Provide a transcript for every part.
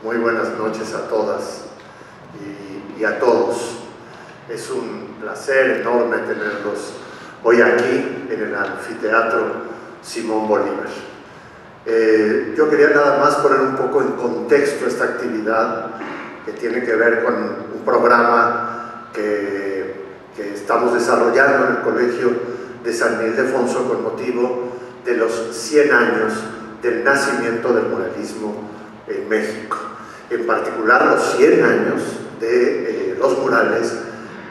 Muy buenas noches a todas y a todos. Es un placer enorme tenerlos hoy aquí en el Anfiteatro Simón Bolívar. Yo quería nada más poner un poco en contexto esta actividad que tiene que ver con un programa que estamos desarrollando en el Colegio de San Ildefonso con motivo de los 100 años del nacimiento del muralismo en México. En particular los 100 años de los murales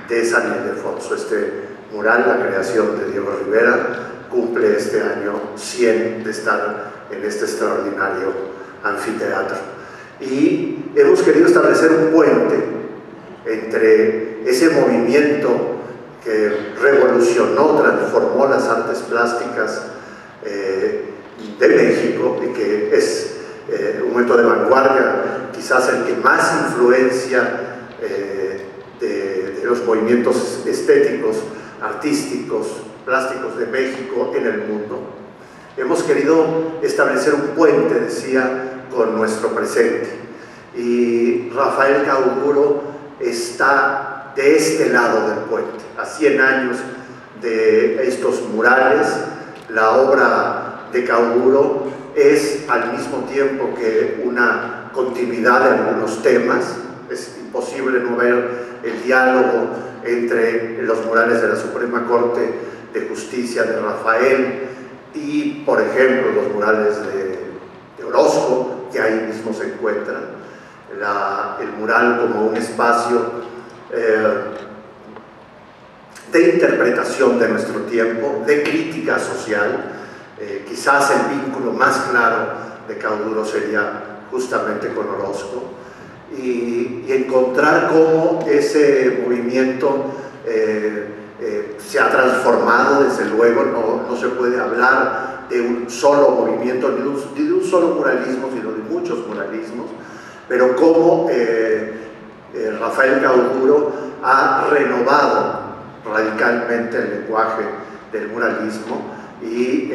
de San Ildefonso. Este mural, la creación de Diego Rivera, cumple este año 100 de estar en este extraordinario anfiteatro. Y hemos querido establecer un puente entre ese movimiento que revolucionó, transformó las artes plásticas de México y que es un momento de vanguardia, quizás el que más influencia de los movimientos estéticos, artísticos, plásticos de México en el mundo. Hemos querido establecer un puente, decía, con nuestro presente. Y Rafael Cauduro está de este lado del puente. A 100 años de estos murales, la obra de Cauduro es al mismo tiempo que una continuidad de algunos temas. Es imposible no ver el diálogo entre los murales de la Suprema Corte de Justicia de Rafael y, por ejemplo, los murales de Orozco, que ahí mismo se encuentran. El mural como un espacio de interpretación de nuestro tiempo, de crítica social. Quizás el vínculo más claro de Cauduro sería justamente con Orozco, y encontrar cómo ese movimiento se ha transformado. Desde luego no se puede hablar de un solo movimiento ni de un solo muralismo, sino de muchos muralismos, pero cómo Rafael Cauduro ha renovado radicalmente el lenguaje del muralismo. Y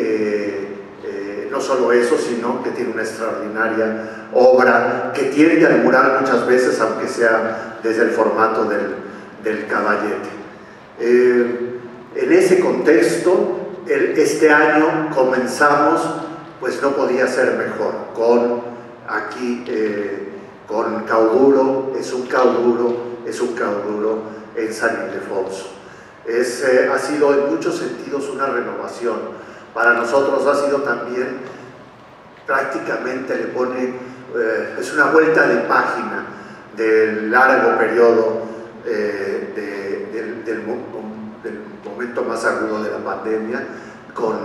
no solo eso, sino que tiene una extraordinaria obra que tiende al mural muchas veces, aunque sea desde el formato del caballete. En ese contexto, este año comenzamos, pues no podía ser mejor, con Cauduro. Es un Cauduro en San Ildefonso. Ha sido en muchos sentidos una renovación. Para nosotros ha sido también, prácticamente es una vuelta de página del largo periodo del momento más agudo de la pandemia. Con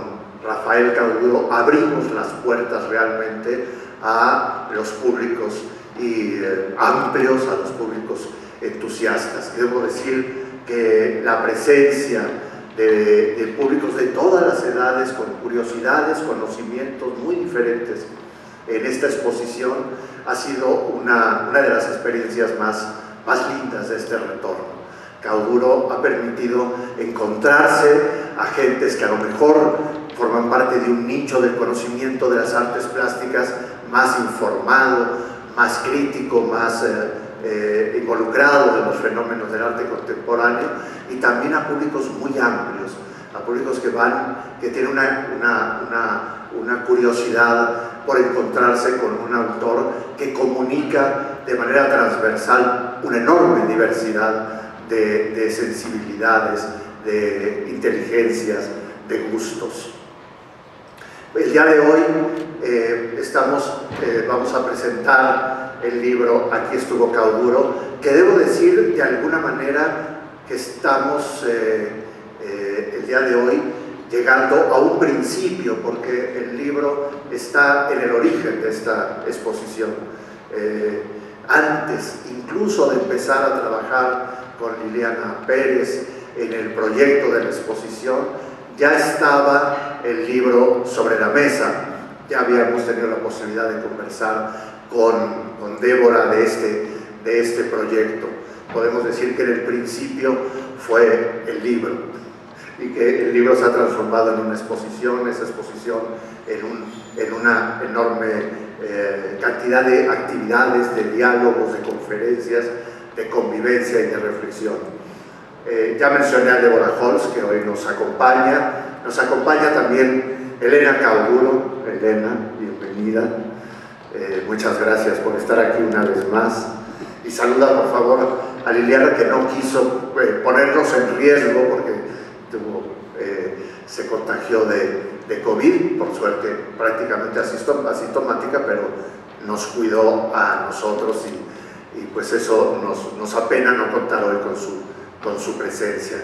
Rafael Cauduro abrimos las puertas realmente a los públicos amplios, a los públicos entusiastas. Debo decir que la presencia de públicos de todas las edades, con curiosidades, conocimientos muy diferentes en esta exposición, ha sido una de las experiencias más lindas de este retorno. Cauduro ha permitido encontrarse a gentes que a lo mejor forman parte de un nicho del conocimiento de las artes plásticas más informado, más crítico, más involucrado en los fenómenos del arte contemporáneo, y también a públicos muy amplios, a públicos que tienen una curiosidad por encontrarse con un autor que comunica de manera transversal una enorme diversidad de sensibilidades, de inteligencias, de gustos. El día de hoy vamos a presentar el libro Aquí estuvo Cauduro, que debo decir de alguna manera que estamos el día de hoy llegando a un principio, porque el libro está en el origen de esta exposición. Antes incluso de empezar a trabajar con Liliana Pérez en el proyecto de la exposición, ya estaba el libro sobre la mesa. Ya habíamos tenido la posibilidad de conversar con Débora de este proyecto. Podemos decir que en el principio fue el libro. y que el libro se ha transformado en una exposición, esa exposición en una enorme cantidad de actividades, de diálogos, de conferencias, de convivencia y de reflexión. Ya mencioné a Deborah Holz, que hoy nos acompaña también Elena Cauduro. Elena, bienvenida. Muchas gracias por estar aquí una vez más. Y saluda por favor a Liliana, que no quiso ponernos en riesgo porque se contagió de COVID, por suerte prácticamente asintomática, pero nos cuidó a nosotros y pues eso nos apena no contar hoy con su presencia.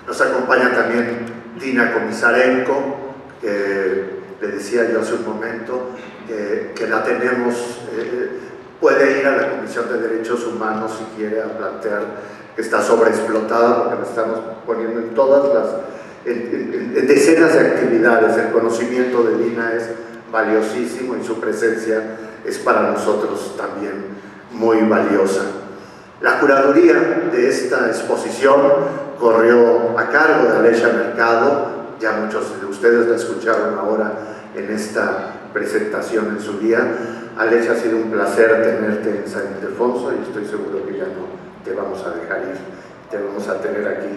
Nos acompaña también Dina Komisarenko, que le decía yo hace un momento que la tenemos, puede ir a la Comisión de Derechos Humanos si quiere a plantear que está sobreexplotada, porque la estamos poniendo en todas en decenas de actividades. El conocimiento de Dina es valiosísimo y su presencia es para nosotros también muy valiosa. La curaduría de esta exposición corrió a cargo de Alexia Mercado. Ya muchos de ustedes la escucharon ahora en esta presentación en su día. Alexia, ha sido un placer tenerte en San Ildefonso y estoy seguro que ya no te vamos a dejar ir, te vamos a tener aquí.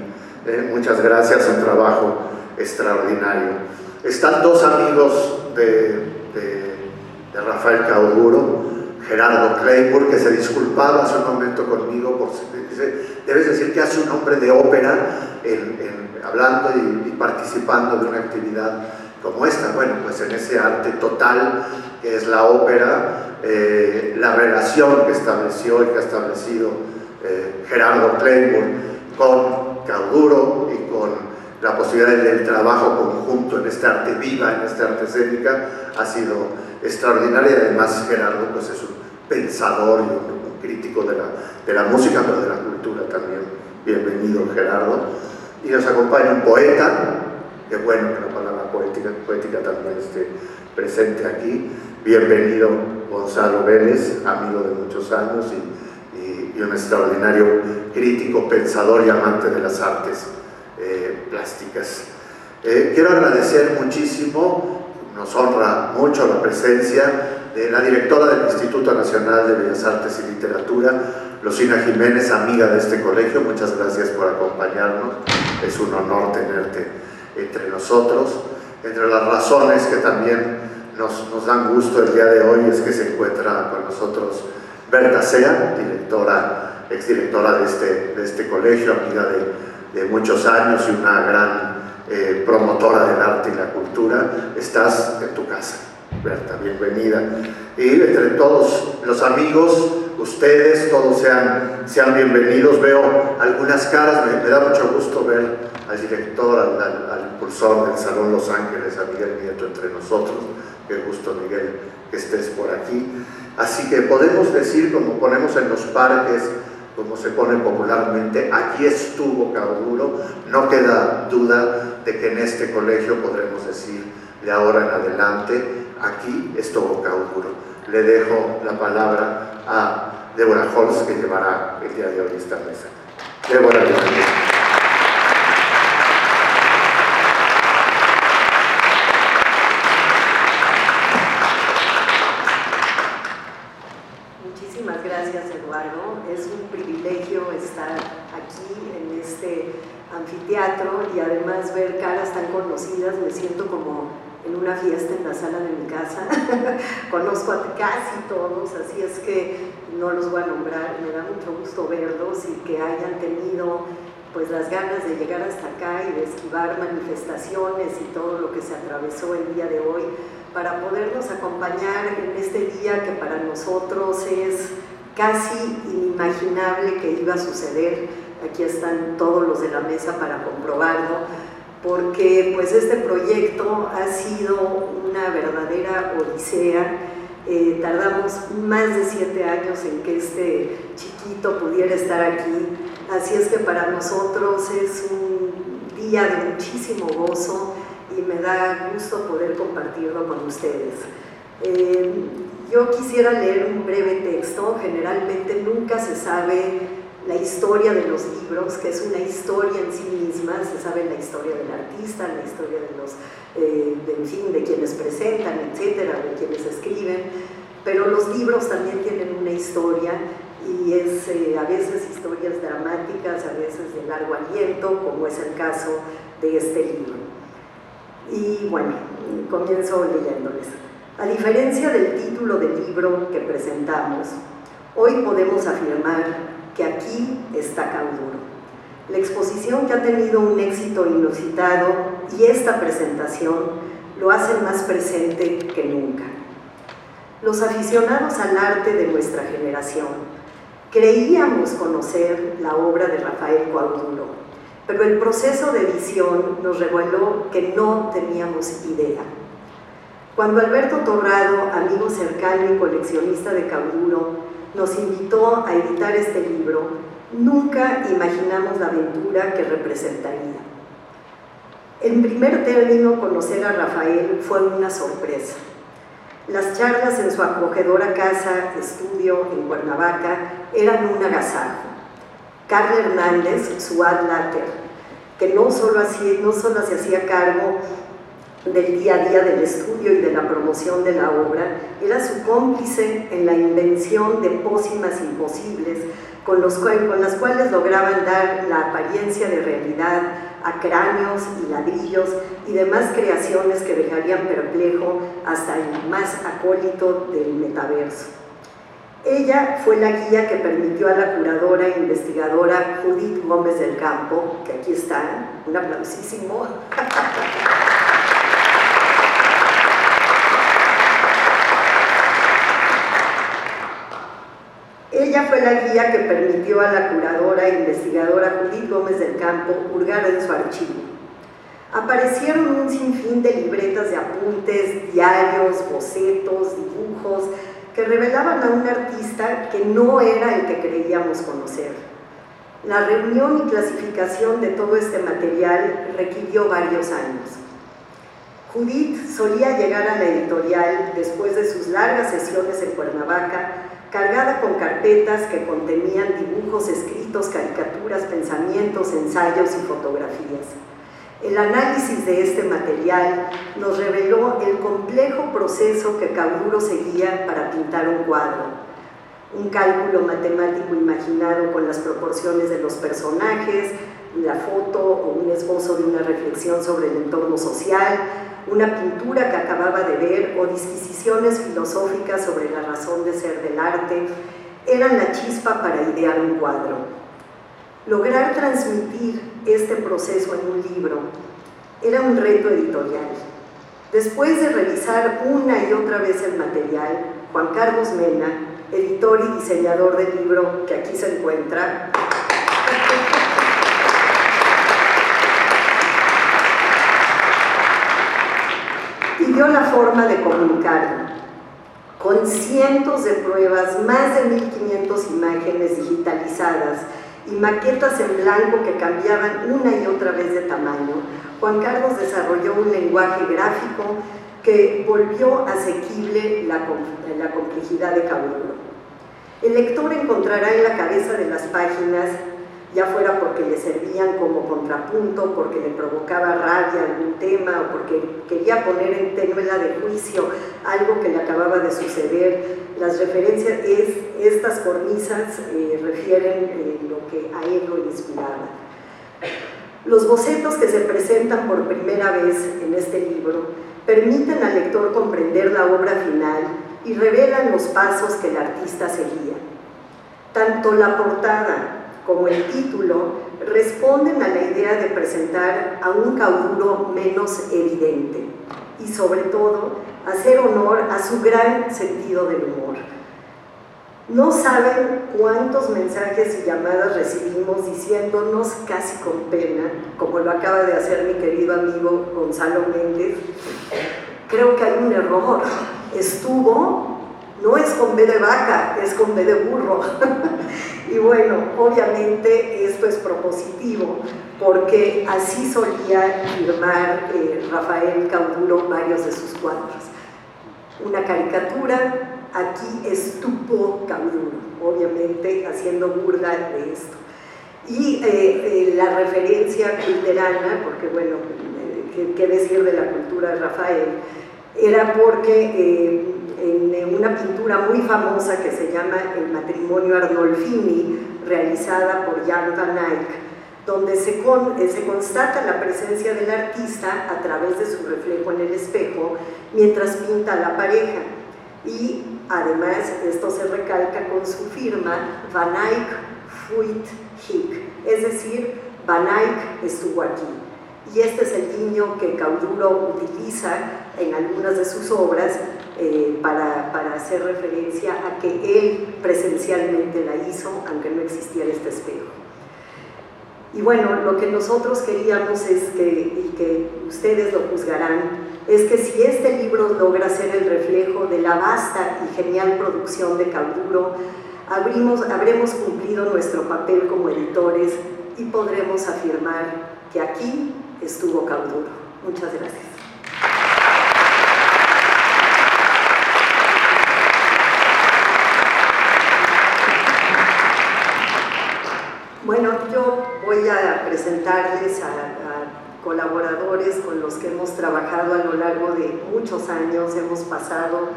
Muchas gracias, un trabajo extraordinario. Están dos amigos de Rafael Cauduro, Gerardo Kleinburg, que se disculpaba hace un momento conmigo, debes decir que hace un hombre de ópera hablando y participando de una actividad como esta. Bueno, pues en ese arte total que es la ópera, la relación que estableció y que ha establecido Gerardo Kleinburg con Cauduro y con la posibilidad del trabajo conjunto en esta arte viva, en esta arte escénica, ha sido extraordinaria. Y además Gerardo pues es un pensador y un crítico de la música, pero de la cultura también. Bienvenido, Gerardo. Y nos acompaña un poeta, que bueno que la palabra poética también esté presente aquí. Bienvenido, Gonzalo Vélez, amigo de muchos años y un extraordinario crítico, pensador y amante de las artes plásticas. Quiero agradecer muchísimo, nos honra mucho la presencia de la directora del Instituto Nacional de Bellas Artes y Literatura, Lucina Jiménez, amiga de este colegio. Muchas gracias por acompañarnos, es un honor tenerte entre nosotros. Entre las razones que también nos dan gusto el día de hoy es que se encuentra con nosotros Berta Sea, exdirectora de este colegio, amiga de muchos años y una gran promotora del arte y la cultura. Estás en tu casa, Berta, bienvenida. Y entre todos los amigos, ustedes, todos sean bienvenidos. Veo algunas caras, me da mucho gusto ver al director, al impulsor del Salón Los Ángeles, a Miguel Nieto, entre nosotros. Qué gusto, Miguel, que estés por aquí. Así que podemos decir, como ponemos en los parques, como se pone popularmente, aquí estuvo Cauduro. No queda duda de que en este colegio podremos decir de ahora en adelante, aquí estuvo Cauduro. Le dejo la palabra a Deborah Holz, que llevará el día de hoy esta mesa. Deborah, bienvenida. Muchísimas gracias, Eduardo. Es un privilegio estar aquí en este anfiteatro y además ver caras tan conocidas. Me siento como en una fiesta en la sala de mi casa. Conozco a casi todos, así es que no los voy a nombrar. Me da mucho gusto verlos y que hayan tenido pues las ganas de llegar hasta acá y de esquivar manifestaciones y todo lo que se atravesó el día de hoy para podernos acompañar en este día que para nosotros es casi inimaginable que iba a suceder. Aquí están todos los de la mesa para comprobarlo, porque pues este proyecto ha sido una verdadera odisea. Tardamos más de 7 años en que este chiquito pudiera estar aquí, así es que para nosotros es un día de muchísimo gozo y me da gusto poder compartirlo con ustedes. Yo quisiera leer un breve texto. Generalmente nunca se sabe la historia de los libros, que es una historia en sí misma. Se sabe la historia del artista, la historia de los, en fin, de quienes presentan, etcétera, de quienes escriben, pero los libros también tienen una historia, y es a veces historias dramáticas, a veces de largo aliento, como es el caso de este libro. Y bueno, comienzo leyéndoles. A diferencia del título del libro que presentamos, hoy podemos afirmar que aquí está Cauduro. La exposición, que ha tenido un éxito inusitado, y esta presentación lo hacen más presente que nunca. Los aficionados al arte de nuestra generación creíamos conocer la obra de Rafael Cauduro, pero el proceso de edición nos reveló que no teníamos idea. Cuando Alberto Torrado, amigo cercano y coleccionista de Cauduro, nos invitó a editar este libro, nunca imaginamos la aventura que representaría. En primer término, conocer a Rafael fue una sorpresa. Las charlas en su acogedora casa estudio en Cuernavaca eran un agasajo. Carla Hernández, su ad later, que no solo se hacía cargo del día a día del estudio y de la promoción de la obra, era su cómplice en la invención de pócimas imposibles con las cuales lograban dar la apariencia de realidad a cráneos y ladrillos y demás creaciones que dejarían perplejo hasta el más acólito del metaverso. Ella fue la guía que permitió a la curadora e investigadora Judith Gómez del Campo, que aquí está, un aplausísimo, Ella fue la guía que permitió a la curadora e investigadora Judith Gómez del Campo hurgar en su archivo. Aparecieron un sinfín de libretas de apuntes, diarios, bocetos, dibujos, que revelaban a un artista que no era el que creíamos conocer. La reunión y clasificación de todo este material requirió varios años. Judith solía llegar a la editorial después de sus largas sesiones en Cuernavaca, cargada con carpetas que contenían dibujos, escritos, caricaturas, pensamientos, ensayos y fotografías. El análisis de este material nos reveló el complejo proceso que Cauduro seguía para pintar un cuadro. Un cálculo matemático imaginado con las proporciones de los personajes, la foto o un esbozo de una reflexión sobre el entorno social, una pintura que acababa de ver o disquisiciones filosóficas sobre la razón de ser del arte, eran la chispa para idear un cuadro. Lograr transmitir este proceso en un libro era un reto editorial. Después de revisar una y otra vez el material, Juan Carlos Mena, editor y diseñador del libro que aquí se encuentra, dio la forma de comunicarlo, con cientos de pruebas, más de 1500 imágenes digitalizadas y maquetas en blanco que cambiaban una y otra vez de tamaño. Juan Carlos desarrolló un lenguaje gráfico que volvió asequible la complejidad de Cauduro. El lector encontrará en la cabeza de las páginas, ya fuera porque le servían como contrapunto, porque le provocaba rabia algún tema o porque quería poner en tela de juicio algo que le acababa de suceder. Las referencias, estas cornisas refieren lo que a él lo inspiraba. Los bocetos que se presentan por primera vez en este libro permiten al lector comprender la obra final y revelan los pasos que el artista seguía. Tanto la portada como el título responden a la idea de presentar a un Cauduro menos evidente y sobre todo hacer honor a su gran sentido del humor. No saben cuántos mensajes y llamadas recibimos diciéndonos casi con pena, como lo acaba de hacer mi querido amigo Gonzalo Méndez: creo que hay un error, no es con B de vaca, es con B de burro. Y bueno, obviamente esto es propositivo, porque así solía firmar Rafael Cauduro varios de sus cuadros. Una caricatura aquí estuvo Cauduro, obviamente haciendo burla de esto. Y la referencia culterana, porque bueno, qué decir de la cultura de Rafael, era porque en una pintura muy famosa que se llama El matrimonio Arnolfini, realizada por Jan van Eyck, donde se constata la presencia del artista a través de su reflejo en el espejo mientras pinta a la pareja. Y además esto se recalca con su firma Van Eyck fuit hic, es decir, Van Eyck estuvo aquí. Y este es el guiño que Cauduro utiliza en algunas de sus obras para hacer referencia a que él presencialmente la hizo, aunque no existiera este espejo. Y bueno, lo que nosotros queríamos es y que ustedes lo juzgarán, es que si este libro logra ser el reflejo de la vasta y genial producción de Cauduro, habremos cumplido nuestro papel como editores y podremos afirmar que aquí estuvo Cauduro. Muchas gracias. Bueno, yo voy a presentarles a colaboradores con los que hemos trabajado a lo largo de muchos años, hemos pasado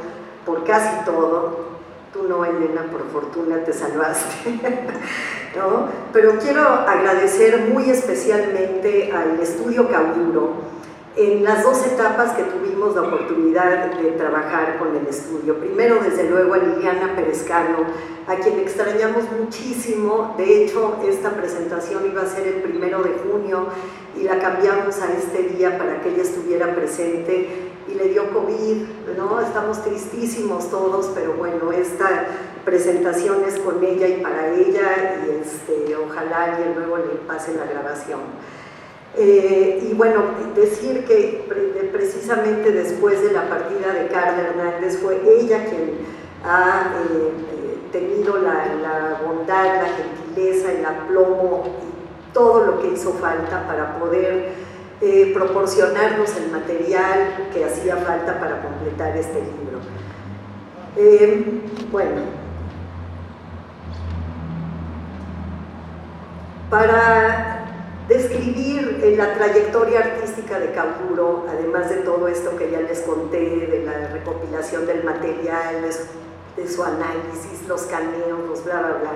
por casi todo. Tú no, Elena, por fortuna te salvaste, ¿no? Pero quiero agradecer muy especialmente al Estudio Cauduro en las dos etapas que tuvimos la oportunidad de trabajar con el estudio. Primero, desde luego, a Liliana Perezcano, a quien extrañamos muchísimo. De hecho, esta presentación iba a ser el 1 de junio y la cambiamos a este día para que ella estuviera presente y le dio COVID, ¿no? Estamos tristísimos todos, pero bueno, esta presentación es con ella y para ella y ojalá alguien luego le pase la grabación. Y bueno, decir que precisamente después de la partida de Carla Hernández fue ella quien ha tenido la bondad, la gentileza, el aplomo y todo lo que hizo falta para poder proporcionarnos el material que hacía falta para completar este libro. Bueno, para describir la trayectoria artística de Cauduro, además de todo esto que ya les conté, de la recopilación del material, de su análisis, los cameos, los bla, bla, bla,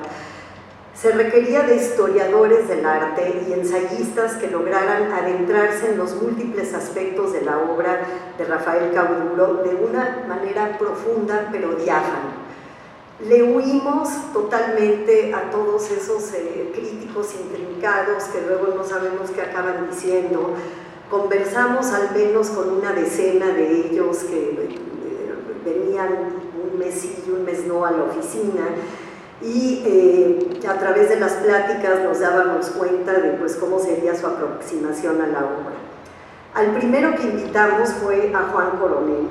se requería de historiadores del arte y ensayistas que lograran adentrarse en los múltiples aspectos de la obra de Rafael Cauduro de una manera profunda pero diáfana. Le huimos totalmente a todos esos críticos intrincados que luego no sabemos qué acaban diciendo. Conversamos al menos con una decena de ellos que venían un mes sí y un mes no a la oficina y a través de las pláticas nos dábamos cuenta de pues, cómo sería su aproximación a la obra. Al primero que invitamos fue a Juan Coronel,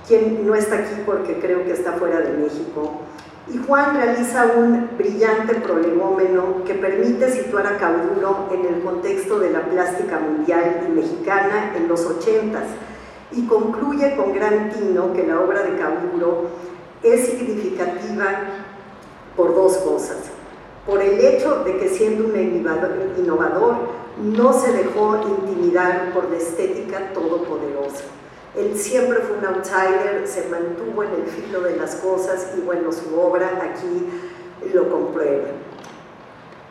quien no está aquí porque creo que está fuera de México, y Juan realiza un brillante prolegómeno que permite situar a Cauduro en el contexto de la plástica mundial y mexicana en los 80s, y concluye con gran tino que la obra de Cauduro es significativa por dos cosas: por el hecho de que siendo un innovador no se dejó intimidar por la estética todopoderosa. Él siempre fue un outsider, se mantuvo en el filo de las cosas y bueno, su obra aquí lo comprueba.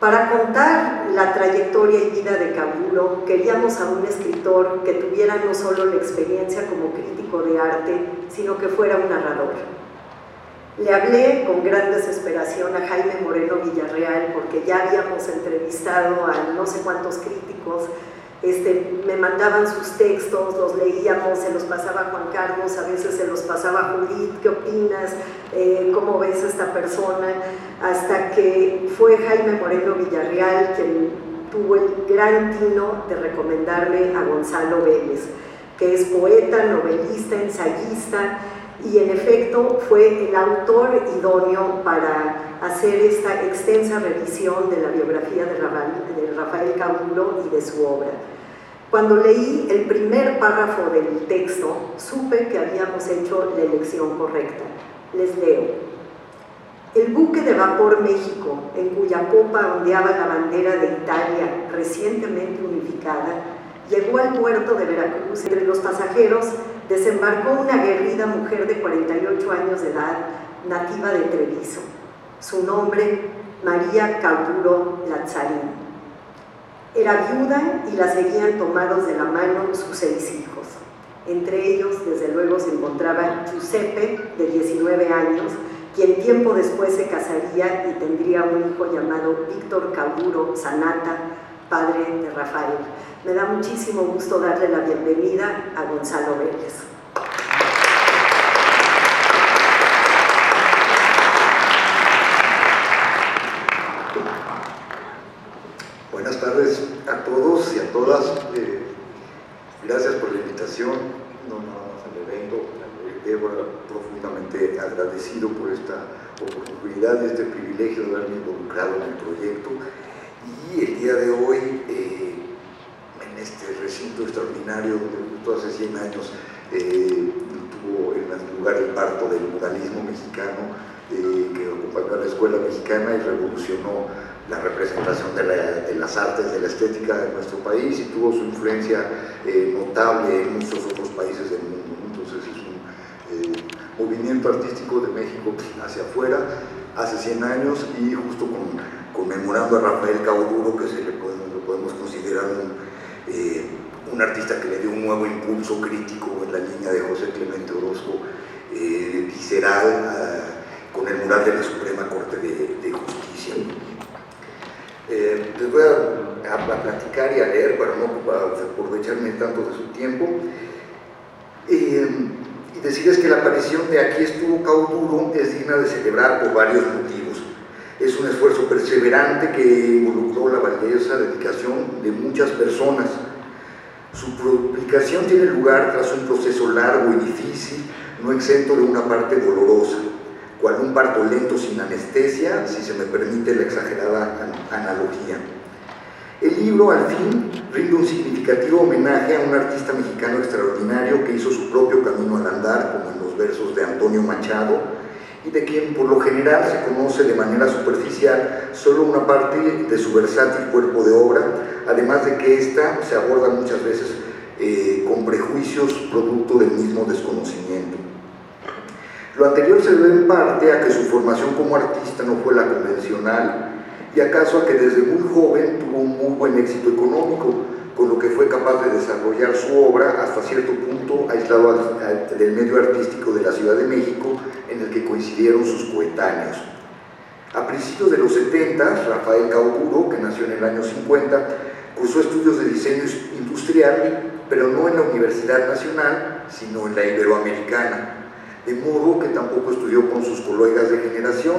Para contar la trayectoria y vida de Cauduro, queríamos a un escritor que tuviera no solo la experiencia como crítico de arte, sino que fuera un narrador. Le hablé con gran desesperación a Jaime Moreno Villarreal porque ya habíamos entrevistado a no sé cuántos críticos. Me mandaban sus textos, los leíamos, se los pasaba a Juan Carlos, a veces se los pasaba a Judith, ¿qué opinas? ¿Cómo ves a esta persona? Hasta que fue Jaime Moreno Villarreal quien tuvo el gran tino de recomendarme a Gonzalo Vélez, que es poeta, novelista, ensayista, y en efecto fue el autor idóneo para hacer esta extensa revisión de la biografía de Rafael Cauduro y de su obra. Cuando leí el primer párrafo del texto, supe que habíamos hecho la elección correcta. Les leo. El buque de vapor México, en cuya popa ondeaba la bandera de Italia recientemente unificada, llegó al puerto de Veracruz. Entre los pasajeros desembarcó una aguerrida mujer de 48 años de edad, nativa de Treviso. Su nombre, María Cauduro Lazzarini. Era viuda y la seguían tomados de la mano sus 6 hijos. Entre ellos, desde luego, se encontraba Giuseppe, de 19 años, quien tiempo después se casaría y tendría un hijo llamado Víctor Cauduro Sanata, padre de Rafael. Me da muchísimo gusto darle la bienvenida a Gonzalo Vélez. Buenas tardes a todos y a todas. Gracias por la invitación, no nada más al evento. Débora, profundamente agradecido por esta oportunidad y este privilegio de haberme involucrado en el proyecto. Y el día de hoy, en este recinto extraordinario, donde justo hace 100 años tuvo lugar el parto del muralismo mexicano, que acompañó a la escuela mexicana y revolucionó la representación de las artes, de la estética de nuestro país, y tuvo su influencia notable en muchos otros países del mundo. Entonces es un movimiento artístico de México hacia afuera hace 100 años, y justo conmemorando a Rafael Cauduro, que lo podemos considerar un artista que le dio un nuevo impulso crítico en la línea de José Clemente Orozco, visceral, con el mural de la Suprema Corte de Justicia. Les voy a platicar y a leer para no aprovecharme tanto de su tiempo, y decirles que la aparición de Aquí estuvo Cauduro es digna de celebrar por varios motivos. Es un esfuerzo perseverante que involucró la valiosa dedicación de muchas personas. Su publicación tiene lugar tras un proceso largo y difícil, no exento de una parte dolorosa, cual un parto lento sin anestesia, si se me permite la exagerada analogía. El libro, al fin, rinde un significativo homenaje a un artista mexicano extraordinario que hizo su propio camino al andar, como en los versos de Antonio Machado, y de quien por lo general se conoce de manera superficial solo una parte de su versátil cuerpo de obra, además de que ésta se aborda muchas veces con prejuicios producto del mismo desconocimiento. Lo anterior se debe en parte a que su formación como artista no fue la convencional, y acaso a que desde muy joven tuvo un muy buen éxito económico, con lo que fue capaz de desarrollar su obra hasta cierto punto aislado del medio artístico de la Ciudad de México, en el que coincidieron sus coetáneos. A principios de los 70, Rafael Cauduro, que nació en el año 50, cursó estudios de diseño industrial, pero no en la Universidad Nacional, sino en la Iberoamericana, de modo que tampoco estudió con sus colegas de generación,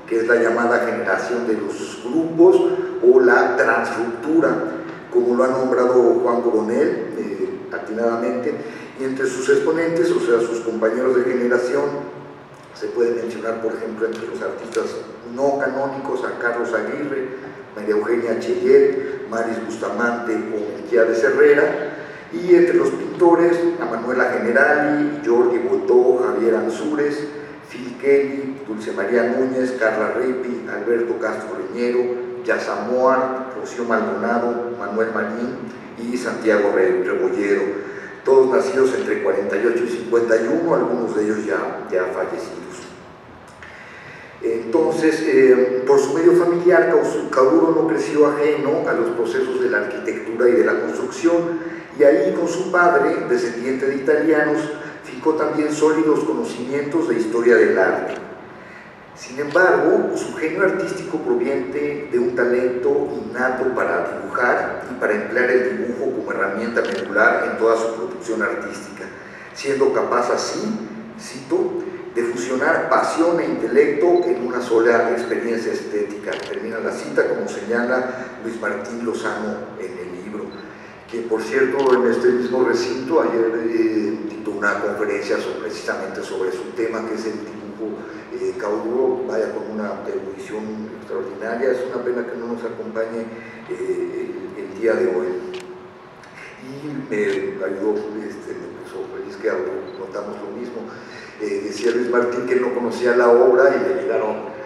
que es la llamada generación de los grupos o la transruptura, como lo ha nombrado Juan Coronel atinadamente, y entre sus exponentes, o sea, sus compañeros de generación, se puede mencionar, por ejemplo, entre los artistas no canónicos a Carlos Aguirre, María Eugenia Cheyet, Maris Bustamante o Melquiades Herrera, y entre los pintores a Manuela Generali, Jordi Botó, Javier Ansúrez, Phil Kelly, Dulce María Núñez, Carla Ripi, Alberto Castro Reñero, Yasamoa, Rocío Maldonado, Manuel Marín y Santiago Rebollero, todos nacidos entre 48 y 51, algunos de ellos ya fallecidos. Entonces, por su medio familiar, Cauduro no creció ajeno a los procesos de la arquitectura y de la construcción, y ahí con su padre, descendiente de italianos, fincó también sólidos conocimientos de historia del arte. Sin embargo, su genio artístico proviene de un talento innato para dibujar y para emplear el dibujo como herramienta medular en toda su producción artística, siendo capaz así, cito, de fusionar pasión e intelecto en una sola experiencia estética. Termina la cita, como señala Luis Martín Lozano en el libro, que por cierto en este mismo recinto ayer dictó una conferencia precisamente sobre su tema, que es el dibujo. Cauduro, vaya, con una erudición extraordinaria. Es una pena que no nos acompañe el día de hoy. Y me ayudó, me puso feliz que que notamos lo mismo. Decía Luis Martín que él no conocía la obra y le llegaron,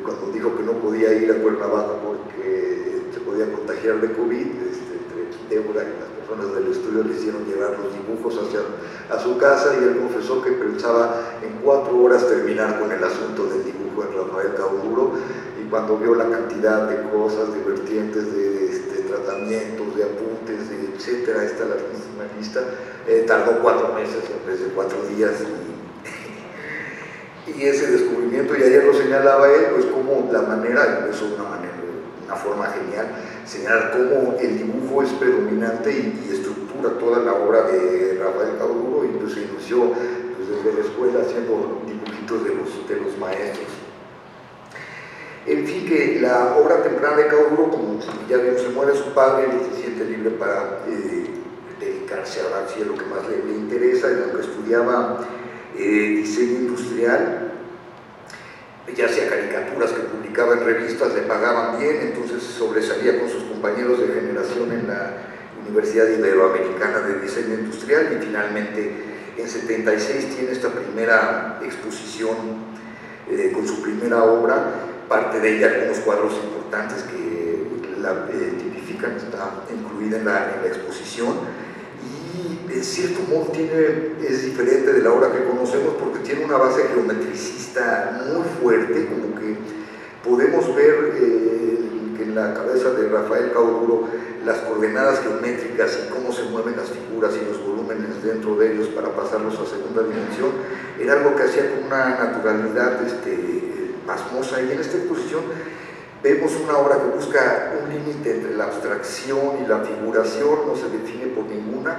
cuando dijo que no podía ir a Cuernavaca porque se podía contagiar de COVID, entre Débora y las personas del estudio le hicieron llevar los dibujos a su casa, y él confesó que pensaba en 4 horas terminar con el asunto del dibujo en Rafael Cauduro, y cuando vio la cantidad de cosas, de vertientes, de tratamientos, de apuntes, etcétera, esta larguísima lista, tardó 4 meses en vez de 4 días, y ese descubrimiento, y ayer lo señalaba él, pues como la manera, eso es una forma genial, señalar cómo el dibujo es predominante y estructura toda la obra de Rafael Cauduro, y pues se inició pues, desde la escuela haciendo dibujitos de los maestros. En fin, que la obra temprana de Cauduro, como ya vimos, se muere su padre y se siente libre para dedicarse a si es lo que más le interesa, y aunque estudiaba diseño industrial, ya hacía caricaturas que publicaba en revistas, le pagaban bien, entonces sobresalía con sus compañeros de generación en la Universidad Iberoamericana de Diseño Industrial, y finalmente en 76 tiene esta primera exposición con su primera obra, parte de ella algunos cuadros importantes que la tipifican, está incluida en la exposición, y en cierto modo es diferente de la obra que conocemos porque tiene una base geometricista muy fuerte, como que podemos ver que en la cabeza de Rafael Cauduro las coordenadas geométricas y cómo se mueven las figuras y los volúmenes dentro de ellos para pasarlos a segunda dimensión, era algo que hacía con una naturalidad pasmosa, y en esta exposición vemos una obra que busca un límite entre la abstracción y la figuración, no se define por ninguna,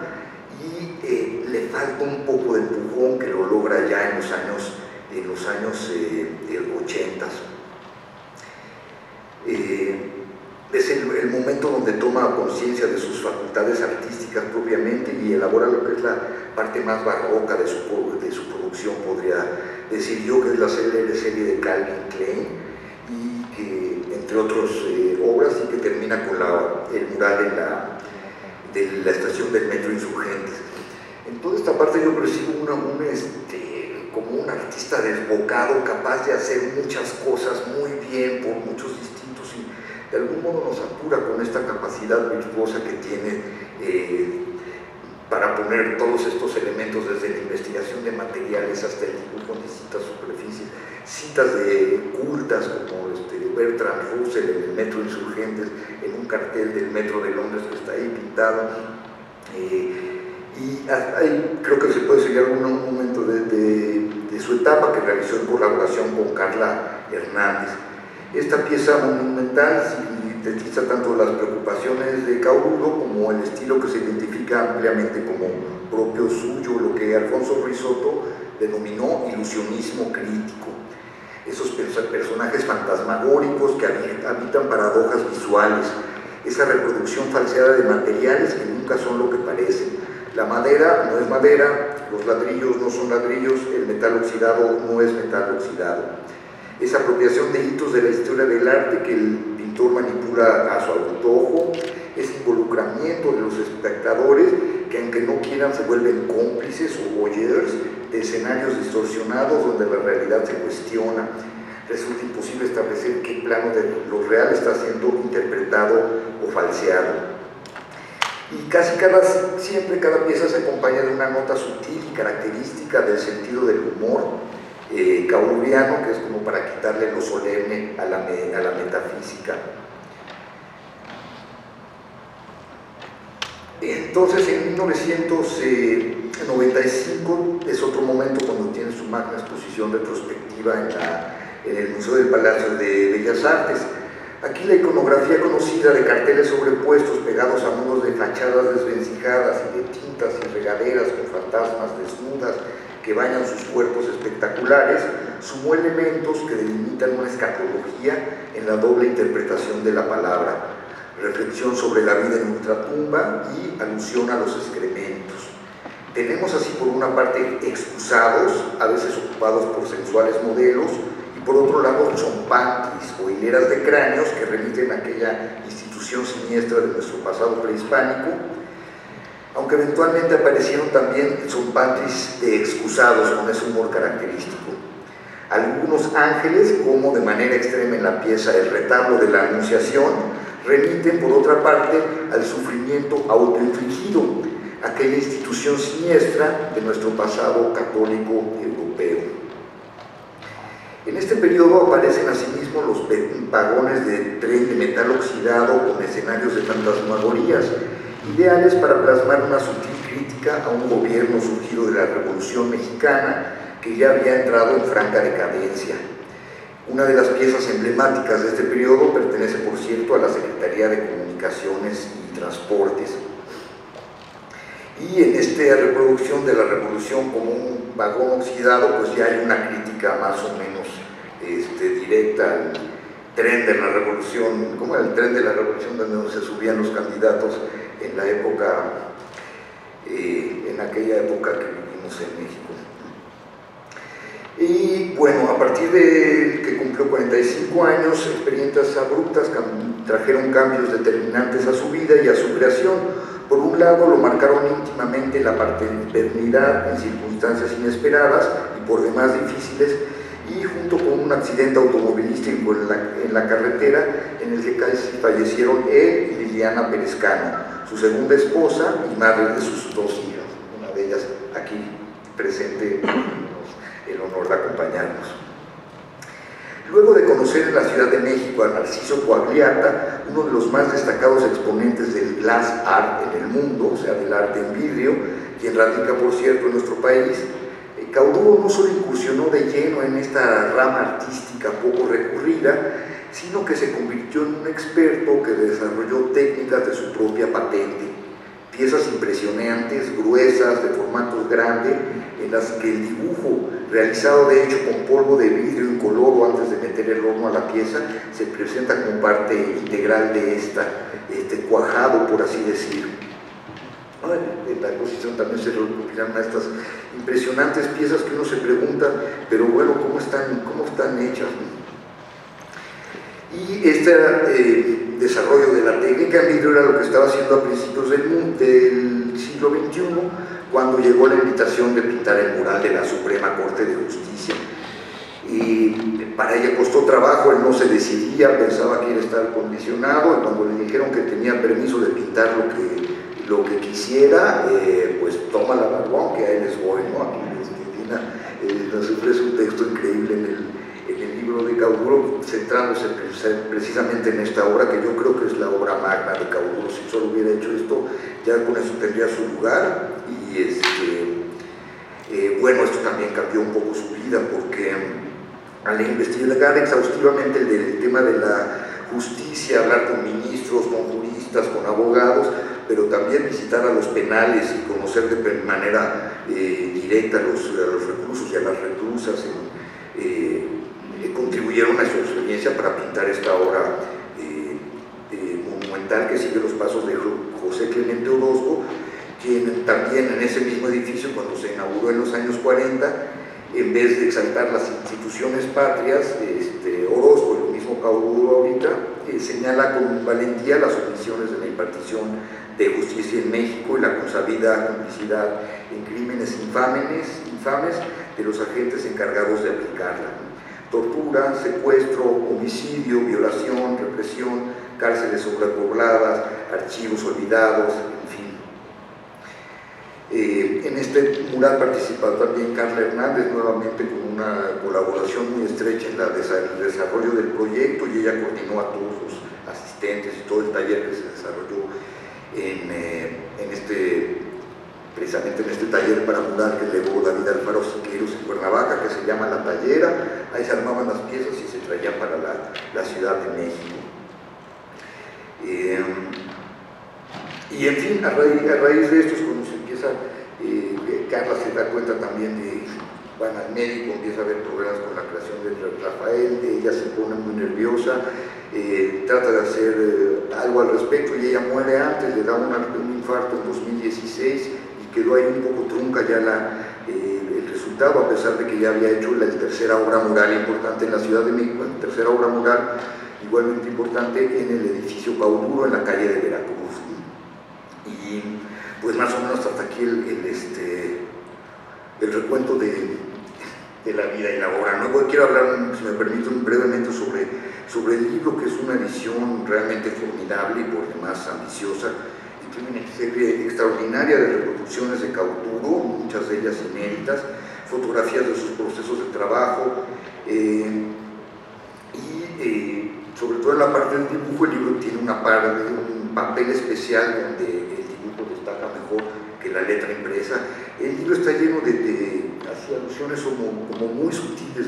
y le falta un poco de empujón que lo logra ya en los años 80. Es el momento donde toma conciencia de sus facultades artísticas propiamente y elabora lo que es la parte más barroca de su producción, podría decir yo, que es la serie de Calvin Klein, y que entre otras obras, y que termina con el mural de la estación del metro Insurgentes. En toda esta parte yo percibo como un artista desbocado, capaz de hacer muchas cosas muy bien por muchos distintos, y de algún modo nos apura con esta capacidad virtuosa que tiene para poner todos estos elementos, desde la investigación de materiales hasta el dibujo en distintas superficies, citas de cultas como Bertrand Russell en el metro Insurgentes, en un cartel del metro de Londres que está ahí pintado, y ahí creo que se puede seguir algún momento de su etapa que realizó en colaboración con Carla Hernández. Esta pieza monumental sintetiza tanto las preocupaciones de Cauduro como el estilo que se identifica ampliamente como propio suyo, lo que Alfonso Ruiz Soto denominó ilusionismo crítico. Esos personajes fantasmagóricos que habitan paradojas visuales, esa reproducción falseada de materiales que nunca son lo que parecen. La madera no es madera, los ladrillos no son ladrillos, el metal oxidado no es metal oxidado. Esa apropiación de hitos de la historia del arte que el pintor manipula a su antojo, ese involucramiento de los espectadores que, aunque no quieran, se vuelven cómplices o voyeurs de escenarios distorsionados donde la realidad se cuestiona. Resulta imposible establecer qué plano de lo real está siendo interpretado o falseado. Y siempre cada pieza se acompaña de una nota sutil y característica del sentido del humor cauduriano, que es como para quitarle lo solemne a la metafísica. Entonces, en 1995 es otro momento cuando tiene su magna exposición retrospectiva en el Museo del Palacio de Bellas Artes. Aquí la iconografía conocida de carteles sobrepuestos pegados a muros de fachadas desvencijadas y de tintas y regaderas con fantasmas desnudas que bañan sus cuerpos espectaculares, sumó elementos que delimitan una escatología en la doble interpretación de la palabra, reflexión sobre la vida en ultratumba y alusión a los excrementos. Tenemos así por una parte excusados, a veces ocupados por sensuales modelos, y por otro lado chompanquis o hileras de cráneos que remiten a aquella institución siniestra de nuestro pasado prehispánico. aunque eventualmente aparecieron también zompantris de excusados con ese humor característico. Algunos ángeles, como de manera extrema en la pieza El retablo de la Anunciación, remiten por otra parte al sufrimiento autoinfligido, aquella institución siniestra de nuestro pasado católico europeo. En este periodo aparecen asimismo los vagones de tren de metal oxidado con escenarios de fantasmagorías, ideales para plasmar una sutil crítica a un gobierno surgido de la Revolución Mexicana que ya había entrado en franca decadencia. Una de las piezas emblemáticas de este periodo pertenece, por cierto, a la Secretaría de Comunicaciones y Transportes. Y en esta reproducción de la Revolución como un vagón oxidado, pues ya hay una crítica más o menos directa al tren de la Revolución, como el tren de la Revolución donde se subían los candidatos en la época, en aquella época que vivimos en México. Y bueno, a partir de que cumplió 45 años, experiencias abruptas trajeron cambios determinantes a su vida y a su creación. Por un lado, lo marcaron íntimamente la paternidad en circunstancias inesperadas y por demás difíciles, y junto con un accidente automovilístico en la carretera en el que casi fallecieron él y Liliana Pérez Cano, su segunda esposa y madre de sus dos hijas, una de ellas aquí presente, el honor de acompañarnos. Luego de conocer en la Ciudad de México a Narciso Coagliata, uno de los más destacados exponentes del glass art en el mundo, o sea, del arte en vidrio, quien radica, por cierto, en nuestro país, Cauduro no solo incursionó de lleno en esta rama artística poco recurrida, sino que se convirtió en un experto que desarrolló técnicas de su propia patente, piezas impresionantes, gruesas, de formatos grandes, en las que el dibujo, realizado de hecho con polvo de vidrio incoloro antes de meter el horno a la pieza, se presenta como parte integral de cuajado, por así decir. En la exposición también se recopilan estas impresionantes piezas que uno se pregunta, pero bueno, ¿cómo están hechas? Y este desarrollo de la técnica en vidrio era lo que estaba haciendo a principios del siglo XXI, cuando llegó la invitación de pintar el mural de la Suprema Corte de Justicia. Y para ella costó trabajo, él no se decidía, pensaba que iba a estar condicionado, y cuando le dijeron que tenía permiso de pintar lo que quisiera, pues toma la barbón, que a él les voy, ¿no? Aquí nos ofrece un texto increíble en el libro de Cauduro, centrándose precisamente en esta obra, que yo creo que es la obra magna de Cauduro. Si solo hubiera hecho esto, ya con eso tendría su lugar. Y bueno, esto también cambió un poco su vida, porque al investigar exhaustivamente el tema de la justicia, hablar con ministros, con juristas, con abogados, pero también visitar a los penales y conocer de manera directa a los reclusos y a las reclusas, contribuyeron a su experiencia para pintar esta obra monumental que sigue los pasos de José Clemente Orozco, quien también en ese mismo edificio, cuando se inauguró en los años 40, en vez de exaltar las instituciones patrias, Orozco, el mismo Cauduro ahorita, señala con valentía las omisiones de la impartición de justicia en México y la consabida complicidad en crímenes infames de los agentes encargados de aplicarla. Tortura, secuestro, homicidio, violación, represión, cárceles sobrepobladas, archivos olvidados, en fin. En este mural participa también Carla Hernández, nuevamente con una colaboración muy estrecha en el desarrollo del proyecto, y ella coordinó a todos los asistentes y todo el taller que se desarrolló precisamente en este taller para mural que legó David Alfaro Siqueiros en Cuernavaca, que se llama La Tallera. Ahí se armaban las piezas y se traían para la Ciudad de México. Y en fin, a raíz de esto es cuando se empieza, Carla se da cuenta también de, van al médico, empieza a haber problemas con la creación de Rafael, ella se pone muy nerviosa, trata de hacer algo al respecto, y ella muere antes, le da un infarto en 2016, y quedó ahí un poco trunca ya el resultado, a pesar de que ya había hecho la tercera obra mural importante en la Ciudad de México, la tercera obra mural igualmente importante en el edificio Cauduro en la calle de Veracruz. Y pues más o menos hasta aquí el recuento de la vida y la obra. ¿No? Quiero hablar, si me permiten, brevemente sobre el libro, que es una edición realmente formidable y por demás ambiciosa. Incluye una serie extraordinaria de reproducciones de Cauduro, muchas de ellas inéditas, fotografías de sus procesos de trabajo, y sobre todo en la parte del dibujo, el libro tiene un papel especial donde el dibujo destaca mejor que la letra impresa. El libro está lleno de alusiones como muy sutiles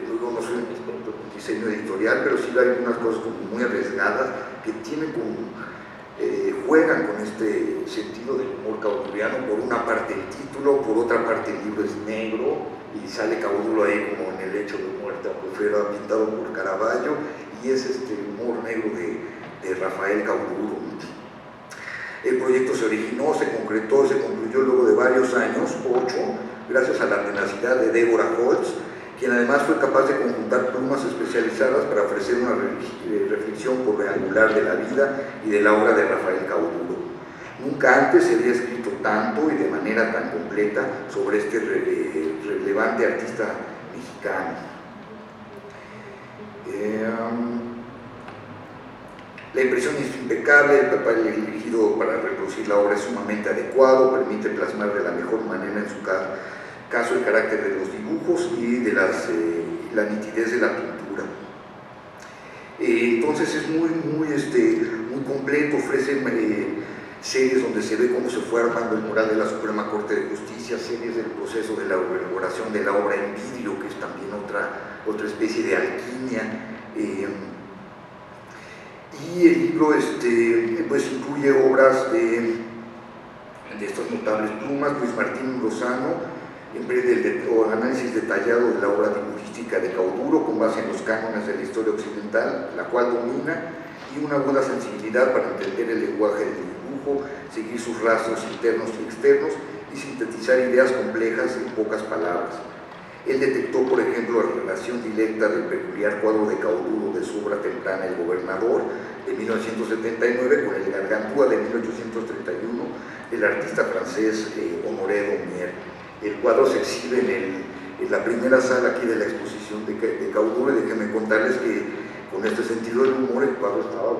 luego no soy un experto en diseño editorial, pero sí hay algunas cosas como muy arriesgadas que tienen juegan con este sentido del humor cauduriano. Por una parte el título, por otra parte el libro es negro y sale Cauduro ahí como en el lecho de muerte acuífera pintado por Caravaggio, y es este humor negro de Rafael Cauduro. El proyecto se originó, se concretó, se concluyó luego de varios años, 8, gracias a la tenacidad de Deborah Holtz, quien además fue capaz de conjuntar plumas especializadas para ofrecer una reflexión angular de la vida y de la obra de Rafael Cauduro. Nunca antes se había escrito tanto y de manera tan completa sobre este relevante artista mexicano. La impresión es impecable, el papel elegido para reproducir la obra es sumamente adecuado, permite plasmar de la mejor manera en su caso el carácter de los dibujos y de la nitidez de la pintura. Entonces es muy completo, ofrece series donde se ve cómo se fue armando el mural de la Suprema Corte de Justicia, series del proceso de la elaboración de la obra en vidrio, que es también otra especie de alquimia. Y el libro pues incluye obras de estas notables plumas: Luis Martín Lozano, o análisis detallado de la obra dibujística de Cauduro con base en los cánones de la historia occidental, la cual domina, y una buena sensibilidad para entender el lenguaje del dibujo, seguir sus rastros internos y externos y sintetizar ideas complejas en pocas palabras. Él detectó, por ejemplo, la relación directa del peculiar cuadro de Cauduro de su obra temprana El Gobernador, de 1979, con el Gargantúa de 1831, del artista francés Honoré Daumier. El cuadro se exhibe en la primera sala aquí de la exposición de Cauduro, y déjenme contarles que con este sentido del humor el cuadro estaba,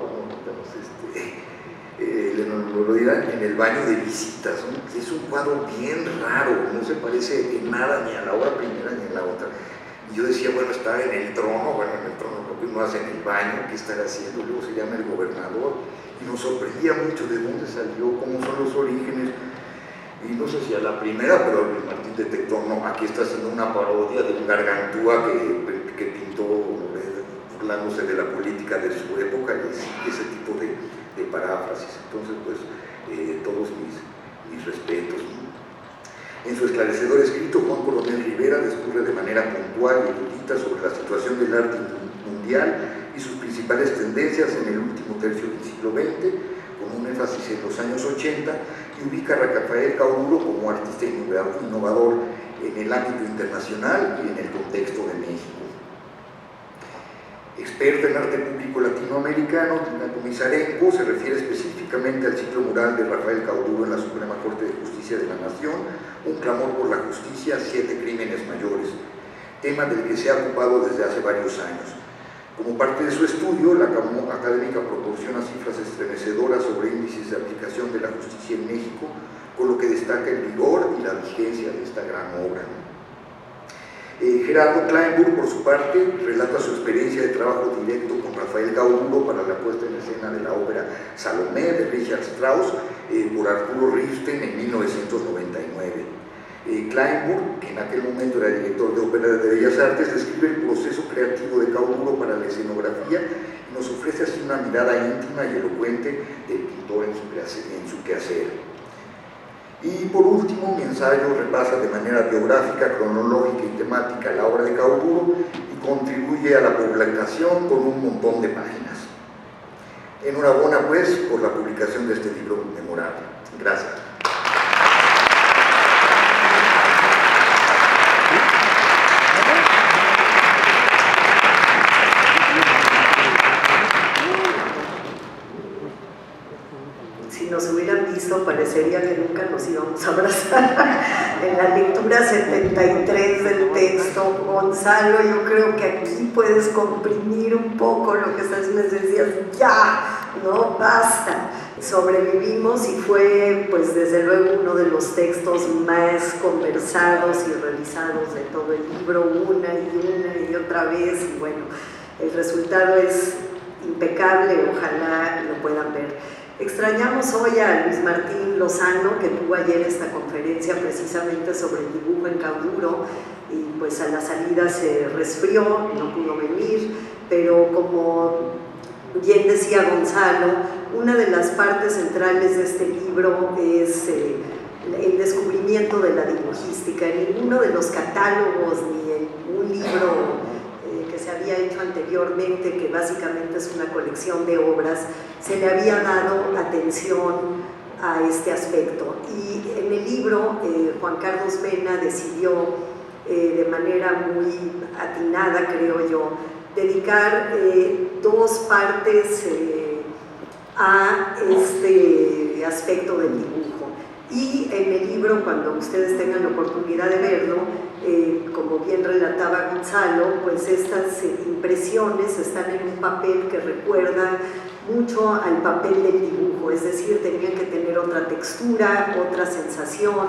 lo dirán, en el baño de visitas, ¿no? Es un cuadro bien raro, no se parece en nada ni a la obra primera ni a la otra. Y yo decía, bueno, está en el trono, lo que uno hace en el baño, ¿qué estará haciendo? Luego se llama El Gobernador, y nos sorprendía mucho de dónde salió, cómo son los orígenes. Y no sé si a la primera, pero Luis Martín detectó, no, aquí está haciendo una parodia de un Gargantúa que pintó burlándose de la política de su época, y ese tipo de paráfrasis. Entonces, pues, todos mis respetos. En su esclarecedor escrito, Juan Coronel Rivera discurre de manera puntual y erudita sobre la situación del arte mundial y sus principales tendencias en el último tercio del siglo XX, con un énfasis en los años 80, y ubica a Rafael Cauduro como artista innovador en el ámbito internacional y en el contexto de México. Experta en arte público latinoamericano, Dina Comisarenko se refiere específicamente al ciclo mural de Rafael Cauduro en la Suprema Corte de Justicia de la Nación, Un clamor por la justicia, 7 crímenes mayores, tema del que se ha ocupado desde hace varios años. Como parte de su estudio, la académica proporciona cifras estremecedoras sobre índices de aplicación de la justicia en México, con lo que destaca el vigor y la vigencia de esta gran obra. Gerardo Kleinburg, por su parte, relata su experiencia de trabajo directo con Rafael Cauduro para la puesta en escena de la ópera Salomé de Richard Strauss por Arturo Riften en 1999. Kleinburg, que en aquel momento era director de Ópera de Bellas Artes, describe el proceso creativo de Cauduro para la escenografía y nos ofrece así una mirada íntima y elocuente del pintor en su quehacer. Y por último, mi ensayo repasa de manera biográfica, cronológica y temática la obra de Cauduro y contribuye a la publicación con un montón de páginas. Enhorabuena, pues, por la publicación de este libro memorable. Gracias. Si nos hubieran visto, parecería lectura 73 del texto. Gonzalo, yo creo que aquí puedes comprimir un poco lo que estás diciendo, decías, ya, no, basta. Sobrevivimos y fue, pues desde luego, uno de los textos más conversados y revisados de todo el libro, una y otra vez, y bueno, el resultado es impecable, ojalá lo puedan ver. Extrañamos hoy a Luis Martín Lozano, que tuvo ayer esta conferencia precisamente sobre el dibujo en cauduro, y pues a la salida se resfrió, no pudo venir, pero como bien decía Gonzalo, una de las partes centrales de este libro es el descubrimiento de la dibujística. En ninguno de los catálogos ni en un libro que se había hecho anteriormente, que básicamente es una colección de obras, se le había dado atención a este aspecto. Y en el libro, Juan Carlos Mena decidió, de manera muy atinada, creo yo, dedicar dos partes a este aspecto del dibujo. Y en el libro, cuando ustedes tengan la oportunidad de verlo, como bien relataba Gonzalo, pues estas impresiones están en un papel que recuerda mucho al papel del dibujo, es decir, tenían que tener otra textura, otra sensación,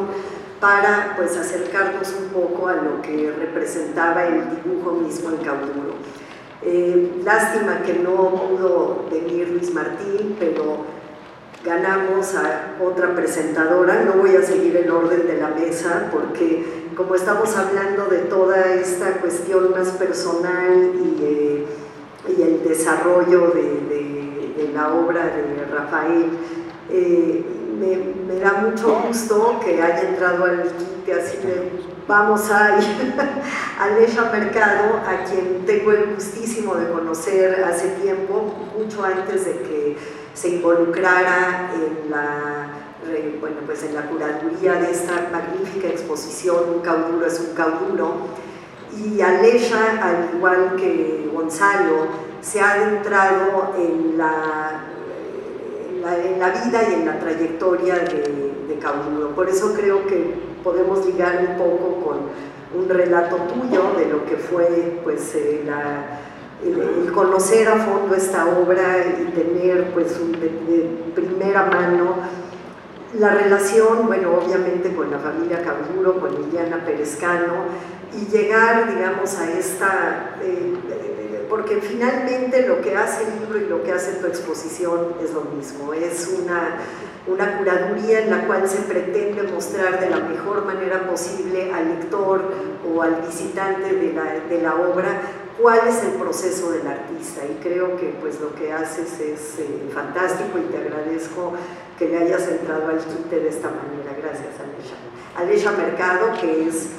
para pues acercarnos un poco a lo que representaba el dibujo mismo en cauduro. Lástima que no pudo venir Luis Martín, pero ganamos a otra presentadora. No voy a seguir el orden de la mesa porque como estamos hablando de toda esta cuestión más personal y el desarrollo de la obra de Rafael, me da mucho gusto que haya entrado al quite, así de vamos a Alesha Mercado, a quien tengo el gustísimo de conocer hace tiempo, mucho antes de que se involucrara en la curaduría de esta magnífica exposición Un cauduro es un cauduro. Y Alesha, al igual que Gonzalo, se ha adentrado en la vida y en la trayectoria de cauduro. Por eso creo que podemos ligar un poco con un relato tuyo de lo que fue pues, el conocer a fondo esta obra y tener pues, de primera mano la relación, bueno, obviamente con la familia Cauduro, con Liliana Pérez-Cano, y llegar, digamos, a esta, porque finalmente lo que hace el libro y lo que hace tu exposición es lo mismo, es una curaduría en la cual se pretende mostrar de la mejor manera posible al lector o al visitante de la obra cuál es el proceso del artista, y creo que pues lo que haces es fantástico, y te agradezco que le hayas entrado al quite de esta manera. Gracias, Alesha. Alesha Mercado, que es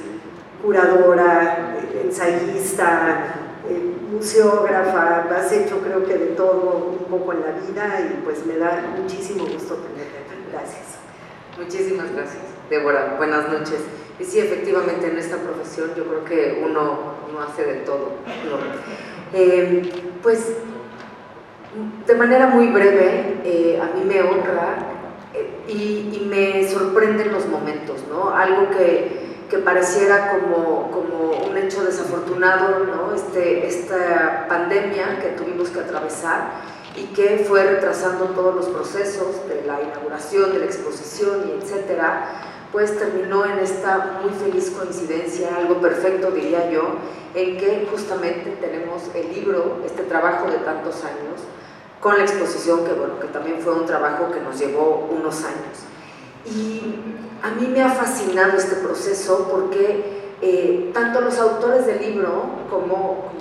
curadora, ensayista, museógrafa, has hecho creo que de todo un poco en la vida, y pues me da muchísimo gusto tenerte aquí. Gracias. Muchísimas gracias, Débora. Buenas noches. Y sí, efectivamente, en esta profesión yo creo que uno hace de todo, ¿no? Pues, de manera muy breve, a mí me honra y me sorprenden los momentos, ¿no? Algo que pareciera como un hecho desafortunado, ¿no? Esta pandemia que tuvimos que atravesar y que fue retrasando todos los procesos de la inauguración, de la exposición y etcétera, pues terminó en esta muy feliz coincidencia, algo perfecto diría yo, en que justamente tenemos el libro, este trabajo de tantos años, con la exposición que, bueno, que también fue un trabajo que nos llevó unos años. Y a mí me ha fascinado este proceso porque tanto los autores del libro como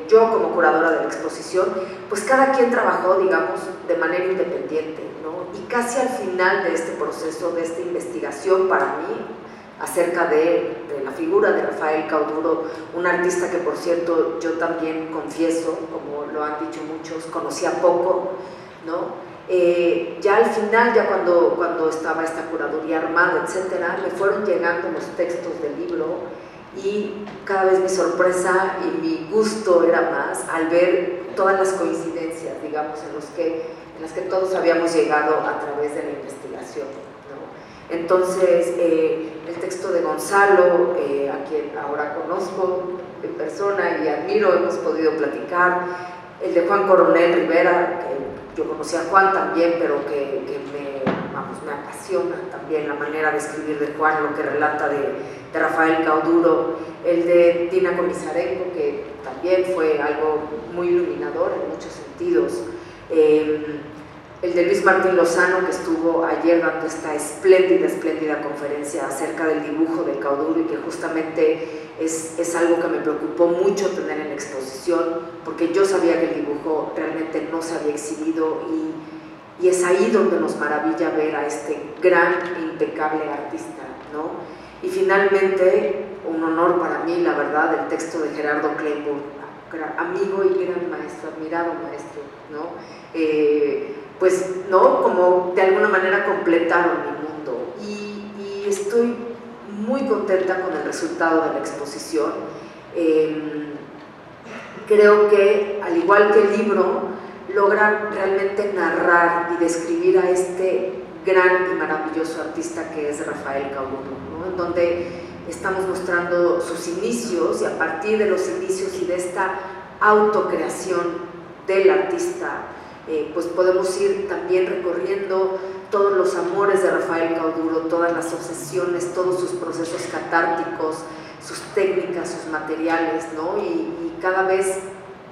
yo como curadora de la exposición, pues cada quien trabajó, digamos, de manera independiente, ¿no? Y casi al final de este proceso, de esta investigación para mí, acerca de la figura de Rafael Cauduro, un artista que, por cierto, yo también confieso, como lo han dicho muchos, conocía poco, ¿no? Ya al final, ya cuando estaba esta curaduría armada, etcétera, me fueron llegando los textos del libro, y cada vez mi sorpresa y mi gusto era más al ver todas las coincidencias, digamos, en las que todos habíamos llegado a través de la investigación, ¿no? Entonces, el texto de Gonzalo, a quien ahora conozco en persona y admiro, hemos podido platicar, el de Juan Coronel Rivera, que yo conocí a Juan también, pero que me apasiona también la manera de escribir de Juan, lo que relata de Rafael Cauduro, el de Dina Komisarenko, que también fue algo muy iluminador en muchos sentidos, el de Luis Martín Lozano, que estuvo ayer dando esta espléndida conferencia acerca del dibujo de Cauduro y que justamente es algo que me preocupó mucho tener en la exposición, porque yo sabía que el dibujo realmente no se había exhibido y es ahí donde nos maravilla ver a este gran e impecable artista, ¿no? Y finalmente, un honor para mí, la verdad, el texto de Gerardo Kleinburg, amigo y gran maestro, admirado maestro, ¿no? Pues, ¿no? Como de alguna manera completaron mi mundo y estoy muy contenta con el resultado de la exposición. Creo que, al igual que el libro, logra realmente narrar y describir a este gran y maravilloso artista que es Rafael Cauduro, ¿no? En donde estamos mostrando sus inicios y a partir de los inicios y de esta autocreación del artista, pues podemos ir también recorriendo todos los amores de Rafael Cauduro, todas las obsesiones, todos sus procesos catárticos, sus técnicas, sus materiales, ¿no? Y cada vez,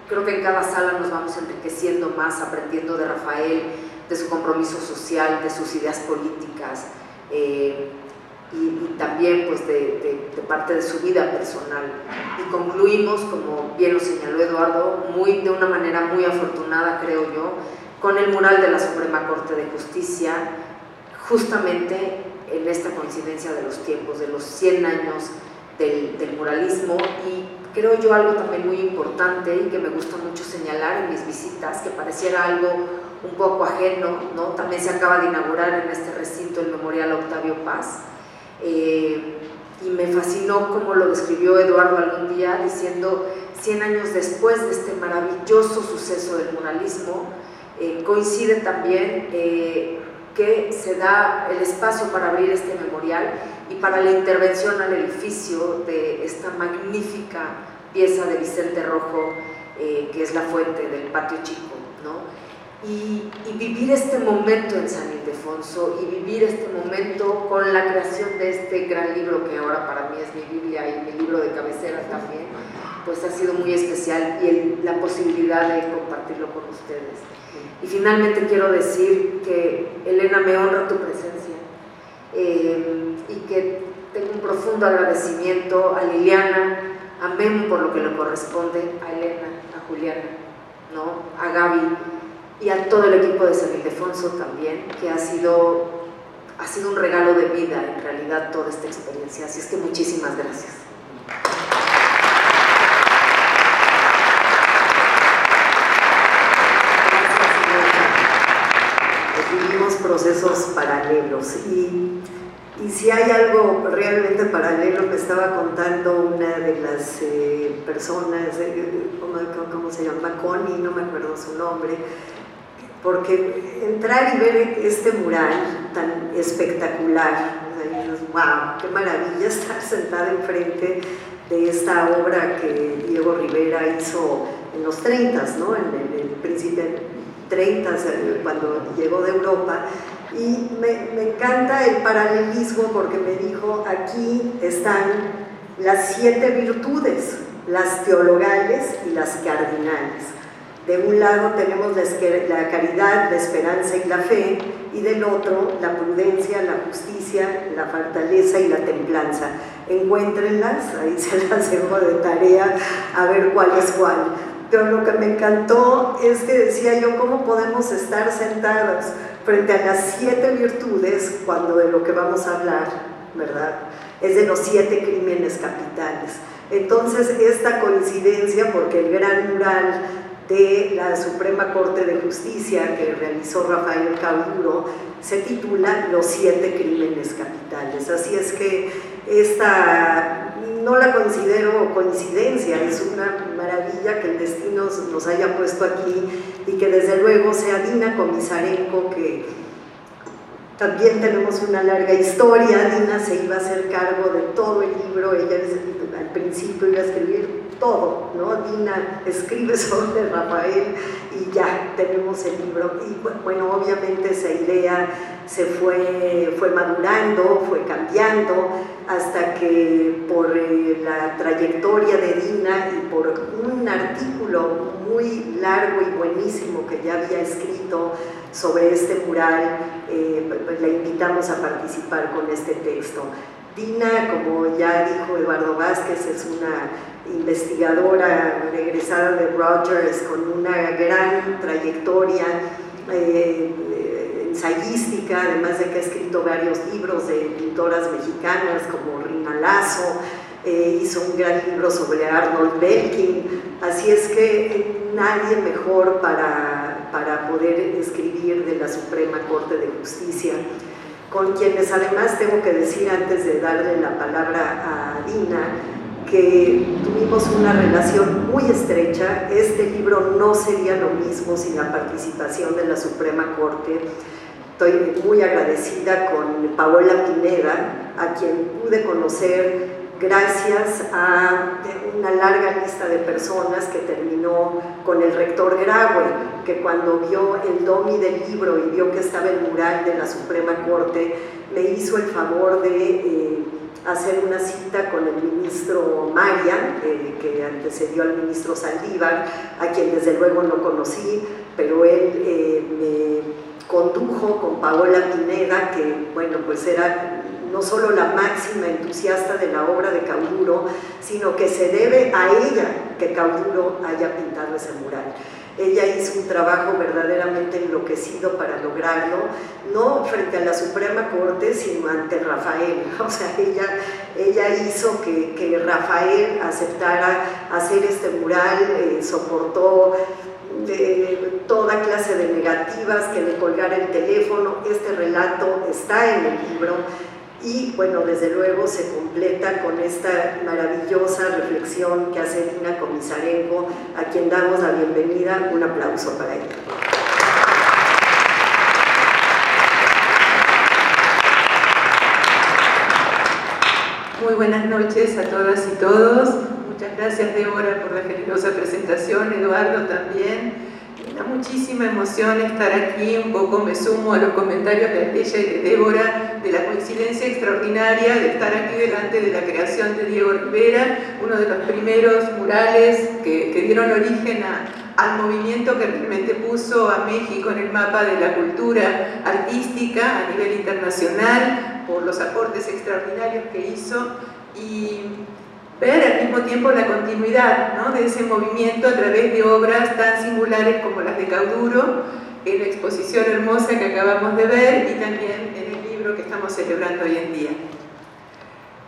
creo que en cada sala nos vamos enriqueciendo más, aprendiendo de Rafael, de su compromiso social, de sus ideas políticas, y también pues de parte de su vida personal. Y concluimos, como bien lo señaló Eduardo, de una manera muy afortunada, creo yo, con el mural de la Suprema Corte de Justicia, justamente en esta coincidencia de los tiempos, de los 100 años del muralismo, y creo yo algo también muy importante y que me gusta mucho señalar en mis visitas, que pareciera algo un poco ajeno, ¿no? También se acaba de inaugurar en este recinto el Memorial Octavio Paz, y me fascinó cómo lo describió Eduardo algún día, diciendo 100 años después de este maravilloso suceso del muralismo, coincide también que se da el espacio para abrir este memorial y para la intervención al edificio de esta magnífica pieza de Vicente Rojo, que es la fuente del Patio Chico, ¿no? Y vivir este momento en San Ildefonso y vivir este momento con la creación de este gran libro que ahora para mí es mi Biblia y mi libro de cabecera también, pues ha sido muy especial y la posibilidad de compartirlo con ustedes. Y finalmente quiero decir que Elena, me honra tu presencia y que tengo un profundo agradecimiento a Liliana, a Memo por lo que le corresponde, a Elena, a Juliana, ¿no? A Gaby y a todo el equipo de San Ildefonso también, que ha sido un regalo de vida en realidad toda esta experiencia. Así es que muchísimas gracias. Vivimos procesos paralelos y si hay algo realmente paralelo, me estaba contando una de las personas, ¿cómo se llama? Connie, no me acuerdo su nombre, porque entrar y ver este mural tan espectacular, o sea, dices, wow, qué maravilla estar sentada enfrente de esta obra que Diego Rivera hizo en los 30s, ¿no? En el principio 30s, cuando llegó de Europa, y me encanta el paralelismo porque me dijo, aquí están las 7 virtudes, las teologales y las cardinales. De un lado tenemos la caridad, la esperanza y la fe, y del otro la prudencia, la justicia, la fortaleza y la templanza. Encuéntrenlas, ahí se las dejo de tarea a ver cuál es cuál. Pero lo que me encantó es que decía yo, ¿cómo podemos estar sentados frente a las 7 virtudes cuando de lo que vamos a hablar, ¿verdad?, es de los 7 crímenes capitales? Entonces, esta coincidencia, porque el gran mural de la Suprema Corte de Justicia que realizó Rafael Cauduro se titula Los 7 crímenes capitales. Así es que esta no la considero coincidencia, es una maravilla que el destino nos haya puesto aquí y que desde luego sea Dina Komisarenko, que También tenemos una larga historia. Dina se iba a hacer cargo de todo el libro. Ella al principio iba a escribir todo, ¿no? Dina escribe sobre Rafael y ya tenemos el libro. Y bueno, obviamente esa idea se fue madurando, fue cambiando, hasta que por la trayectoria de Dina y por un artículo muy largo y buenísimo que ya había escrito sobre este mural, la invitamos a participar con este texto. Dina, como ya dijo Eduardo Vázquez, es una investigadora egresada de Rogers con una gran trayectoria ensayística, además de que ha escrito varios libros de pintoras mexicanas como Rina Lazo, hizo un gran libro sobre Arnold Belkin, así es que nadie mejor para poder escribir de la Suprema Corte de Justicia, con quienes además tengo que decir, antes de darle la palabra a Dina, que tuvimos una relación muy estrecha. Este libro no sería lo mismo sin la participación de la Suprema Corte. Estoy muy agradecida con Paola Pineda, a quien pude conocer gracias a una larga lista de personas que terminó con el rector Graue, que cuando vio el domi del libro y vio que estaba el mural de la Suprema Corte, me hizo el favor de hacer una cita con el ministro María, que antecedió al ministro Saldívar, a quien desde luego no conocí, pero él me condujo con Paola Pineda, que bueno, pues era no solo la máxima entusiasta de la obra de Cauduro, sino que se debe a ella que Cauduro haya pintado ese mural. Ella hizo un trabajo verdaderamente enloquecido para lograrlo, no frente a la Suprema Corte, sino ante Rafael. O sea, ella hizo que Rafael aceptara hacer este mural, soportó toda clase de negativas, que le colgara el teléfono. Este relato está en el libro y, bueno, desde luego se completa con esta maravillosa reflexión que hace Dina Komisarenko, a quien damos la bienvenida. Un aplauso para ella. Muy buenas noches a todas y todos. Muchas gracias, Débora, por la generosa presentación, Eduardo también. Me da muchísima emoción estar aquí. Un poco me sumo a los comentarios de ella y de Débora de la coincidencia extraordinaria de estar aquí delante de la creación de Diego Rivera, uno de los primeros murales que dieron origen al movimiento que realmente puso a México en el mapa de la cultura artística a nivel internacional, por los aportes extraordinarios que hizo, y ver al mismo tiempo la continuidad, ¿no?, de ese movimiento a través de obras tan singulares como las de Cauduro, en la exposición hermosa que acabamos de ver y también en el libro que estamos celebrando hoy en día.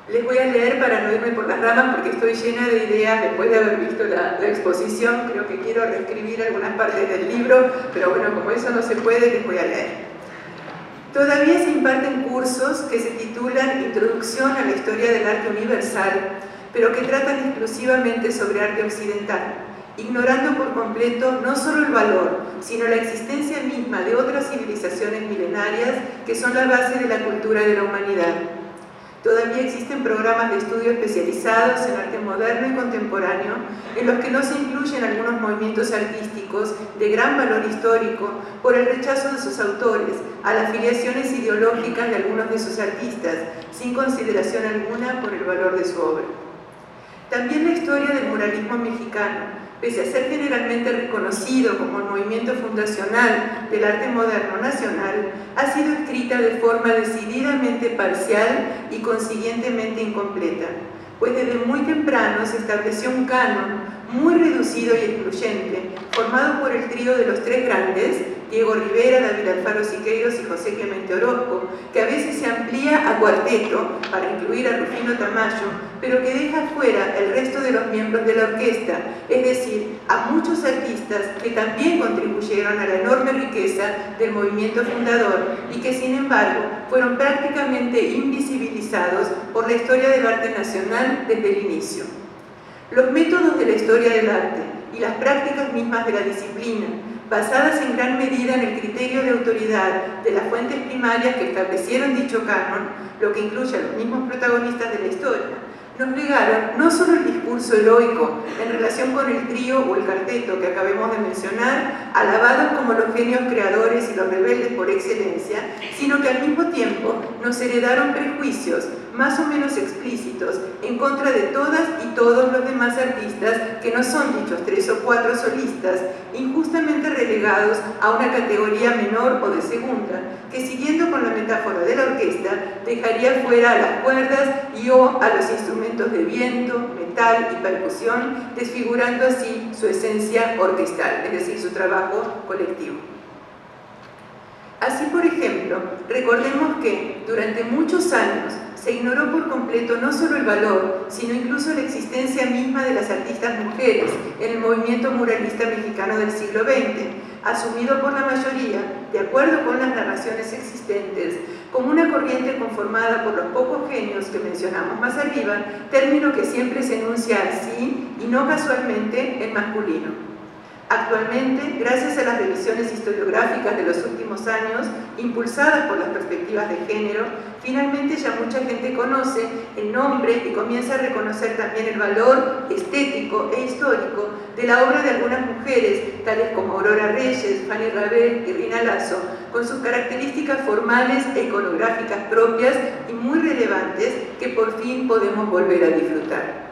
Les voy a leer para no irme por las ramas, porque estoy llena de ideas después de haber visto la exposición. Creo que quiero reescribir algunas partes del libro, pero bueno, como eso no se puede, les voy a leer. Todavía se imparten cursos que se titulan Introducción a la Historia del Arte Universal, pero que tratan exclusivamente sobre arte occidental, ignorando por completo no solo el valor, sino la existencia misma de otras civilizaciones milenarias que son la base de la cultura de la humanidad. Todavía existen programas de estudio especializados en arte moderno y contemporáneo, en los que no se incluyen algunos movimientos artísticos de gran valor histórico por el rechazo de sus autores a las filiaciones ideológicas de algunos de sus artistas, sin consideración alguna por el valor de su obra. También la historia del muralismo mexicano, pese a ser generalmente reconocido como el movimiento fundacional del arte moderno nacional, ha sido escrita de forma decididamente parcial y consiguientemente incompleta, pues desde muy temprano se estableció un canon muy reducido y excluyente, formado por el trío de los tres grandes, Diego Rivera, David Alfaro Siqueiros y José Clemente Orozco, que a veces se amplía a cuarteto para incluir a Rufino Tamayo, pero que deja fuera el resto de los miembros de la orquesta, es decir, a muchos artistas que también contribuyeron a la enorme riqueza del movimiento fundador y que, sin embargo, fueron prácticamente invisibilizados por la historia del arte nacional desde el inicio. Los métodos de la historia del arte y las prácticas mismas de la disciplina, basadas en gran medida en el criterio de autoridad de las fuentes primarias que establecieron dicho canon, lo que incluye a los mismos protagonistas de la historia, nos legaron no solo el discurso heroico en relación con el trío o el cuarteto que acabemos de mencionar, alabados como los genios creadores y los rebeldes por excelencia, sino que al mismo tiempo nos heredaron prejuicios más o menos explícitos en contra de todas y todos los demás artistas que no son dichos 3 o 4 solistas, injustamente relegados a una categoría menor o de segunda, que siguiendo con la metáfora de la orquesta, dejaría fuera a las cuerdas y o a los instrumentos de viento, metal y percusión, desfigurando así su esencia orquestal, es decir, su trabajo colectivo. Así, por ejemplo, recordemos que durante muchos años se ignoró por completo no solo el valor, sino incluso la existencia misma de las artistas mujeres en el movimiento muralista mexicano del siglo XX, asumido por la mayoría, de acuerdo con las narraciones existentes, como una corriente conformada por los pocos genios que mencionamos más arriba, término que siempre se enuncia así y no casualmente en masculino. Actualmente, gracias a las revisiones historiográficas de los últimos años, impulsadas por las perspectivas de género, finalmente ya mucha gente conoce el nombre y comienza a reconocer también el valor estético e histórico de la obra de algunas mujeres, tales como Aurora Reyes, Fanny Rabel y Rina Lazo, con sus características formales e iconográficas propias y muy relevantes que por fin podemos volver a disfrutar.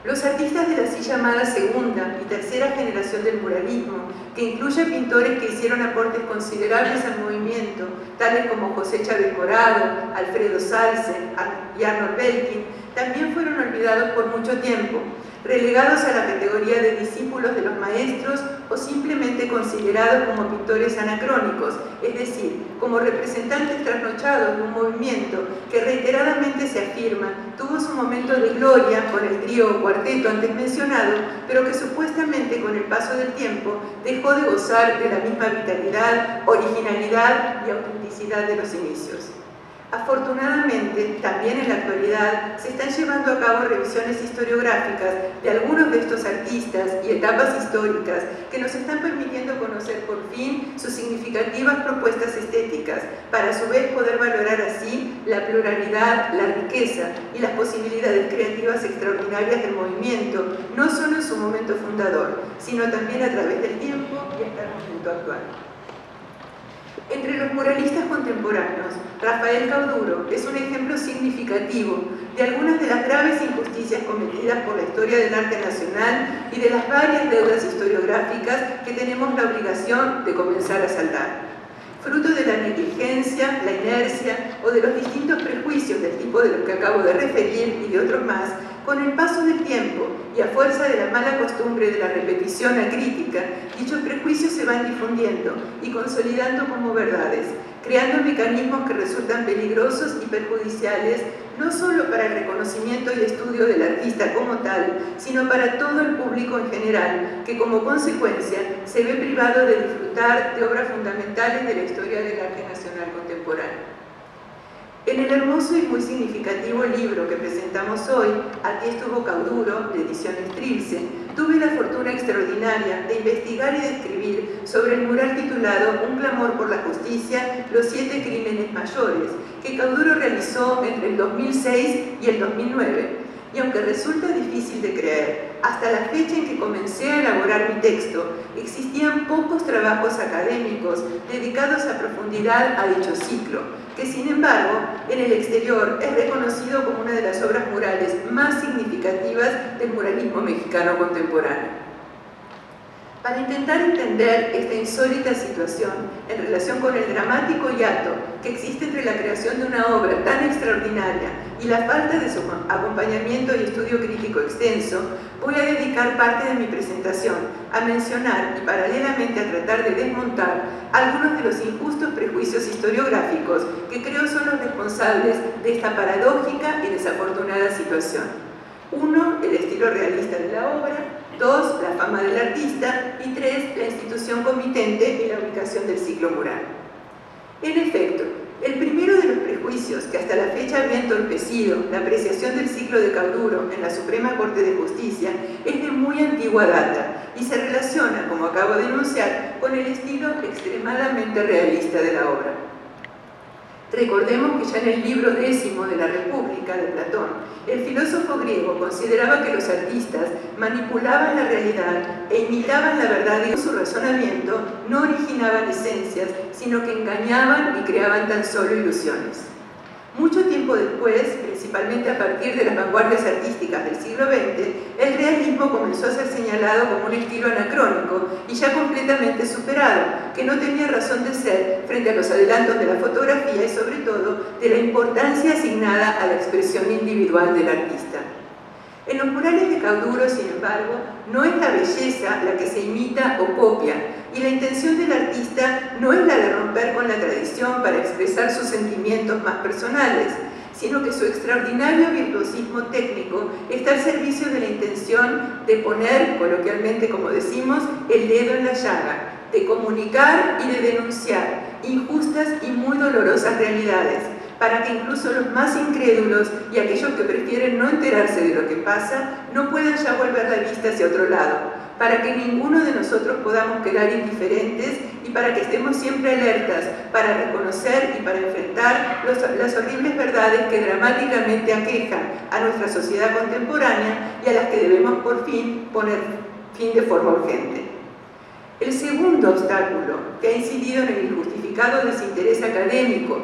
Los artistas de la así llamada segunda y tercera generación del muralismo, que incluye pintores que hicieron aportes considerables al movimiento, tales como José Chávez Morado, Alfredo Salsen y Arnold Belkin, también fueron olvidados por mucho tiempo, relegados a la categoría de discípulos de los maestros o simplemente considerados como pintores anacrónicos, es decir, como representantes trasnochados de un movimiento que reiteradamente se afirma tuvo su momento de gloria con el trío o cuarteto antes mencionado, pero que supuestamente con el paso del tiempo dejó de gozar de la misma vitalidad, originalidad y autenticidad de los inicios. Afortunadamente, también en la actualidad se están llevando a cabo revisiones historiográficas de algunos de estos artistas y etapas históricas que nos están permitiendo conocer por fin sus significativas propuestas estéticas, para a su vez poder valorar así la pluralidad, la riqueza y las posibilidades creativas extraordinarias del movimiento, no solo en su momento fundador, sino también a través del tiempo y hasta el momento actual. Entre los muralistas contemporáneos, Rafael Cauduro es un ejemplo significativo de algunas de las graves injusticias cometidas por la historia del arte nacional y de las varias deudas historiográficas que tenemos la obligación de comenzar a saldar. Fruto de la negligencia, la inercia o de los distintos prejuicios del tipo de los que acabo de referir y de otros más, con el paso del tiempo y a fuerza de la mala costumbre de la repetición acrítica, dichos prejuicios se van difundiendo y consolidando como verdades, creando mecanismos que resultan peligrosos y perjudiciales no solo para el reconocimiento y estudio del artista como tal, sino para todo el público en general, que como consecuencia se ve privado de disfrutar de obras fundamentales de la historia del arte nacional contemporáneo. En el hermoso y muy significativo libro que presentamos hoy, Aquí estuvo Cauduro, de Ediciones Trilce, tuve la fortuna extraordinaria de investigar y de escribir sobre el mural titulado Un clamor por la justicia, los 7 crímenes mayores, que Cauduro realizó entre el 2006 y el 2009. Y aunque resulta difícil de creer, hasta la fecha en que comencé a elaborar mi texto, existían pocos trabajos académicos dedicados a profundidad a dicho ciclo, que sin embargo, en el exterior es reconocido como una de las obras murales más significativas del muralismo mexicano contemporáneo. Para intentar entender esta insólita situación en relación con el dramático hiato que existe entre la creación de una obra tan extraordinaria y la falta de su acompañamiento y estudio crítico extenso, voy a dedicar parte de mi presentación a mencionar y paralelamente a tratar de desmontar algunos de los injustos prejuicios historiográficos que creo son los responsables de esta paradójica y desafortunada situación. 1. El estilo realista de la obra. 2. La fama del artista. Y 3. La institución comitente y la ubicación del ciclo mural. En efecto, El primero de los prejuicios que hasta la fecha había entorpecido la apreciación del ciclo de Cauduro en la Suprema Corte de Justicia es de muy antigua data y se relaciona, como acabo de enunciar, con el estilo extremadamente realista de la obra. Recordemos que ya en el libro 10 de la República de Platón, el filósofo griego consideraba que los artistas manipulaban la realidad e imitaban la verdad y con su razonamiento no originaban esencias, sino que engañaban y creaban tan solo ilusiones. Mucho tiempo después, principalmente a partir de las vanguardias artísticas del siglo XX, el realismo comenzó a ser señalado como un estilo anacrónico y ya completamente superado, que no tenía razón de ser frente a los adelantos de la fotografía y sobre todo de la importancia asignada a la expresión individual del artista. En los murales de Cauduro, sin embargo, no es la belleza la que se imita o copia, y la intención del artista no es la de romper con la tradición para expresar sus sentimientos más personales, sino que su extraordinario virtuosismo técnico está al servicio de la intención de poner, coloquialmente como decimos, el dedo en la llaga, de comunicar y de denunciar injustas y muy dolorosas realidades, para que incluso los más incrédulos y aquellos que prefieren no enterarse de lo que pasa no puedan ya volver la vista hacia otro lado, para que ninguno de nosotros podamos quedar indiferentes y para que estemos siempre alertas para reconocer y para enfrentar las horribles verdades que dramáticamente aquejan a nuestra sociedad contemporánea y a las que debemos por fin poner fin de forma urgente. El segundo obstáculo que ha incidido en el injustificado desinterés académico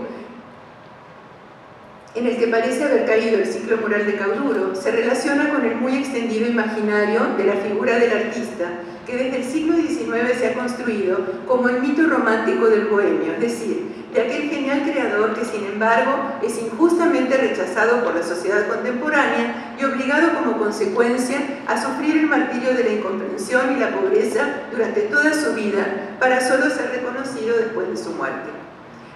en el que parece haber caído el ciclo mural de Cauduro, se relaciona con el muy extendido imaginario de la figura del artista, que desde el siglo XIX se ha construido como el mito romántico del bohemio, es decir, de aquel genial creador que sin embargo es injustamente rechazado por la sociedad contemporánea y obligado como consecuencia a sufrir el martirio de la incomprensión y la pobreza durante toda su vida para solo ser reconocido después de su muerte.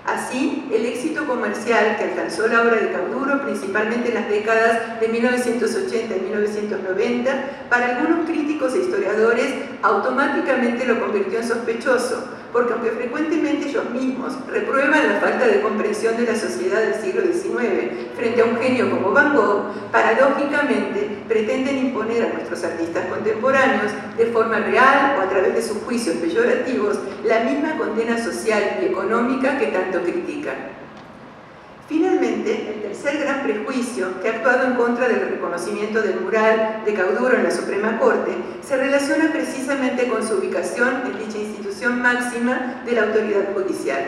Así, el éxito comercial que alcanzó la obra de Cauduro, principalmente en las décadas de 1980 y 1990, para algunos críticos e historiadores automáticamente lo convirtió en sospechoso, porque aunque frecuentemente ellos mismos reprueban la falta de comprensión de la sociedad del siglo XIX frente a un genio como Van Gogh, paradójicamente pretenden imponer a nuestros artistas contemporáneos, de forma real o a través de sus juicios peyorativos, la misma condena social y económica que tanto critican. Finalmente, el tercer gran prejuicio que ha actuado en contra del reconocimiento del mural de Cauduro en la Suprema Corte se relaciona precisamente con su ubicación en dicha institución máxima de la autoridad judicial.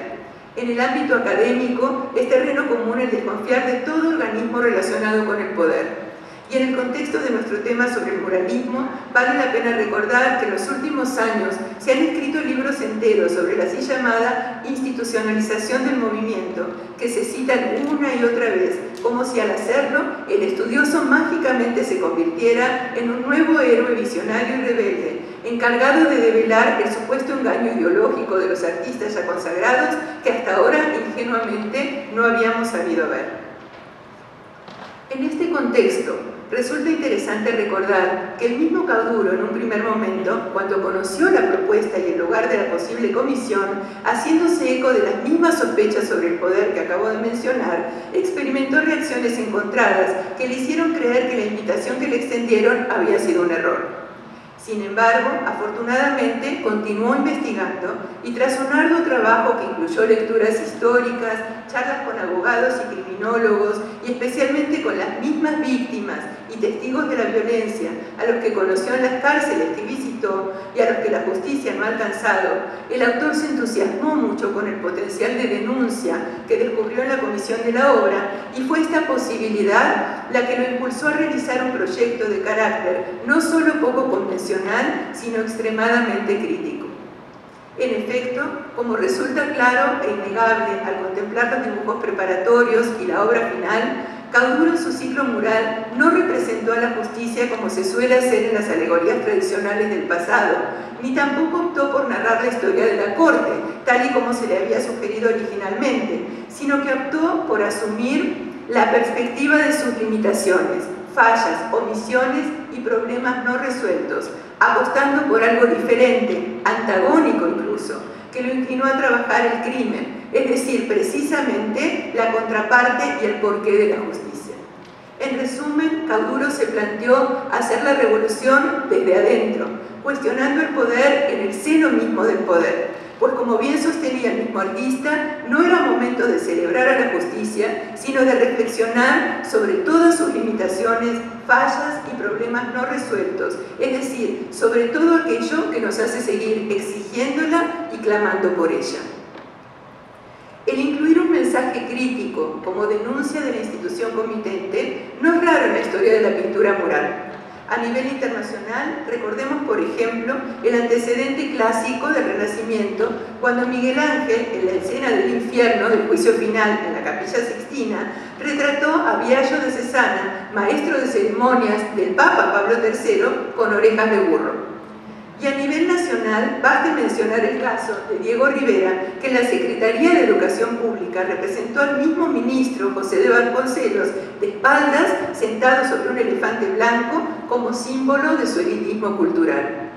En el ámbito académico, es terreno común el desconfiar de todo organismo relacionado con el poder. Y en el contexto de nuestro tema sobre el muralismo, vale la pena recordar que en los últimos años se han escrito libros enteros sobre la así llamada institucionalización del movimiento, que se citan una y otra vez, como si al hacerlo el estudioso mágicamente se convirtiera en un nuevo héroe visionario y rebelde, encargado de develar el supuesto engaño ideológico de los artistas ya consagrados que hasta ahora ingenuamente no habíamos sabido ver. En este contexto, resulta interesante recordar que el mismo Cauduro, en un primer momento, cuando conoció la propuesta y el lugar de la posible comisión, haciéndose eco de las mismas sospechas sobre el poder que acabo de mencionar, experimentó reacciones encontradas que le hicieron creer que la invitación que le extendieron había sido un error. Sin embargo, afortunadamente, continuó investigando y tras un arduo trabajo que incluyó lecturas históricas, charlas con abogados y criminólogos y especialmente con las mismas víctimas y testigos de la violencia a los que conoció en las cárceles que visitó y a los que la justicia no ha alcanzado, el autor se entusiasmó mucho con el potencial de denuncia que descubrió en la comisión de la obra y fue esta posibilidad la que lo impulsó a realizar un proyecto de carácter no solo poco convencional, sino extremadamente crítico. En efecto, como resulta claro e innegable al contemplar los dibujos preparatorios y la obra final, Cauduro en su ciclo mural no representó a la justicia como se suele hacer en las alegorías tradicionales del pasado, ni tampoco optó por narrar la historia de la corte, tal y como se le había sugerido originalmente, sino que optó por asumir la perspectiva de sus limitaciones, fallas, omisiones y problemas no resueltos, apostando por algo diferente, antagónico incluso, que lo inclinó a trabajar el crimen, es decir, precisamente la contraparte y el porqué de la justicia. En resumen, Cauduro se planteó hacer la revolución desde adentro, cuestionando el poder en el seno mismo del poder, pues como bien sostenía el mismo artista, no era momento de celebrar a la justicia, sino de reflexionar sobre todas sus limitaciones, fallas y problemas no resueltos, es decir, sobre todo aquello que nos hace seguir exigiéndola y clamando por ella. El incluir un mensaje crítico como denuncia de la institución comitente no es raro en la historia de la pintura mural. A nivel internacional, recordemos, por ejemplo, el antecedente clásico del Renacimiento, cuando Miguel Ángel, en la escena del infierno del juicio final en la Capilla Sixtina, retrató a Biagio de Cesana, maestro de ceremonias del Papa Pablo III, con orejas de burro. Y a nivel nacional, basta mencionar el caso de Diego Rivera, que en la Secretaría de Educación Pública representó al mismo ministro José de Vasconcelos de espaldas, sentado sobre un elefante blanco, como símbolo de su elitismo cultural.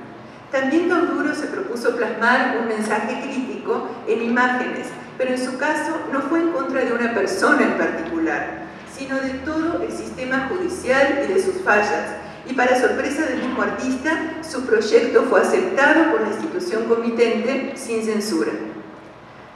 También Cauduro se propuso plasmar un mensaje crítico en imágenes, pero en su caso no fue en contra de una persona en particular, sino de todo el sistema judicial y de sus fallas. Y para sorpresa del mismo artista, su proyecto fue aceptado por la institución comitente sin censura.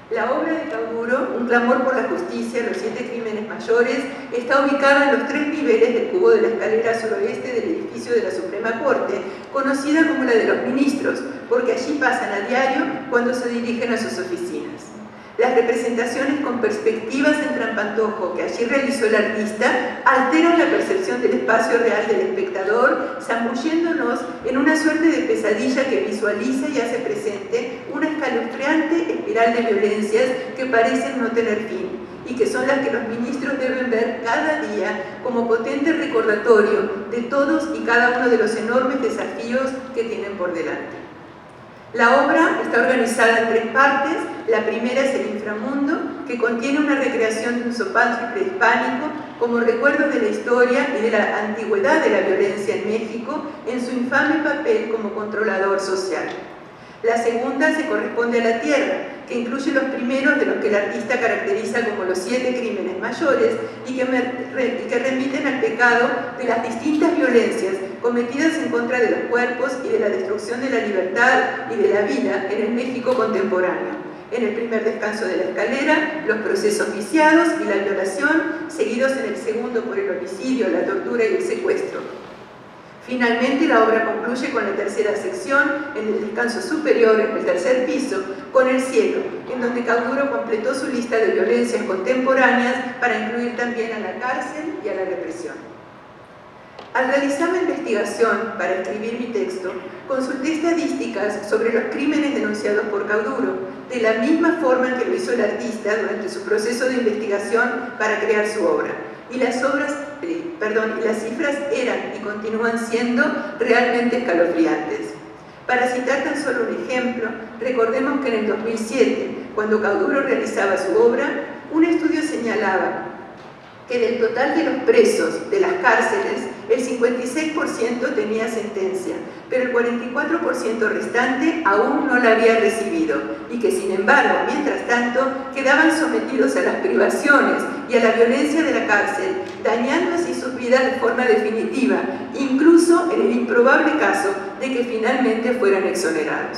La obra de Cauduro, Un clamor por la justicia, los 7 crímenes mayores, está ubicada en los 3 niveles del cubo de la escalera suroeste del edificio de la Suprema Corte, conocida como la de los ministros, porque allí pasan a diario cuando se dirigen a sus oficinas. Las representaciones con perspectivas en trampantojo que allí realizó el artista alteran la percepción del espacio real del espectador, zambulléndonos en una suerte de pesadilla que visualiza y hace presente una escalofriante espiral de violencias que parecen no tener fin y que son las que los ministros deben ver cada día como potente recordatorio de todos y cada uno de los enormes desafíos que tienen por delante. La obra está organizada en 3 partes. La primera es el inframundo, que contiene una recreación de un sopantri prehispánico como recuerdo de la historia y de la antigüedad de la violencia en México en su infame papel como controlador social. La segunda se corresponde a la tierra, que incluye los primeros de los que el artista caracteriza como los 7 crímenes mayores y que remiten al pecado de las distintas violencias cometidas en contra de los cuerpos y de la destrucción de la libertad y de la vida en el México contemporáneo. En el primer descanso de la escalera, los procesos viciados y la violación, seguidos en el segundo por el homicidio, la tortura y el secuestro. Finalmente, la obra concluye con la tercera sección, en el descanso superior, en el tercer piso, con el cielo, en donde Cauduro completó su lista de violencias contemporáneas para incluir también a la cárcel y a la represión. Al realizar la investigación para escribir mi texto, consulté estadísticas sobre los crímenes denunciados por Cauduro, de la misma forma en que lo hizo el artista durante su proceso de investigación para crear su obra. Y las cifras eran y continúan siendo realmente escalofriantes. Para citar tan solo un ejemplo, recordemos que en el 2007, cuando Cauduro realizaba su obra, un estudio señalaba que del total de los presos de las cárceles, el 56% tenía sentencia, pero el 44% restante aún no la había recibido y que, sin embargo, mientras tanto, quedaban sometidos a las privaciones y a la violencia de la cárcel, dañando así sus vidas de forma definitiva, incluso en el improbable caso de que finalmente fueran exonerados.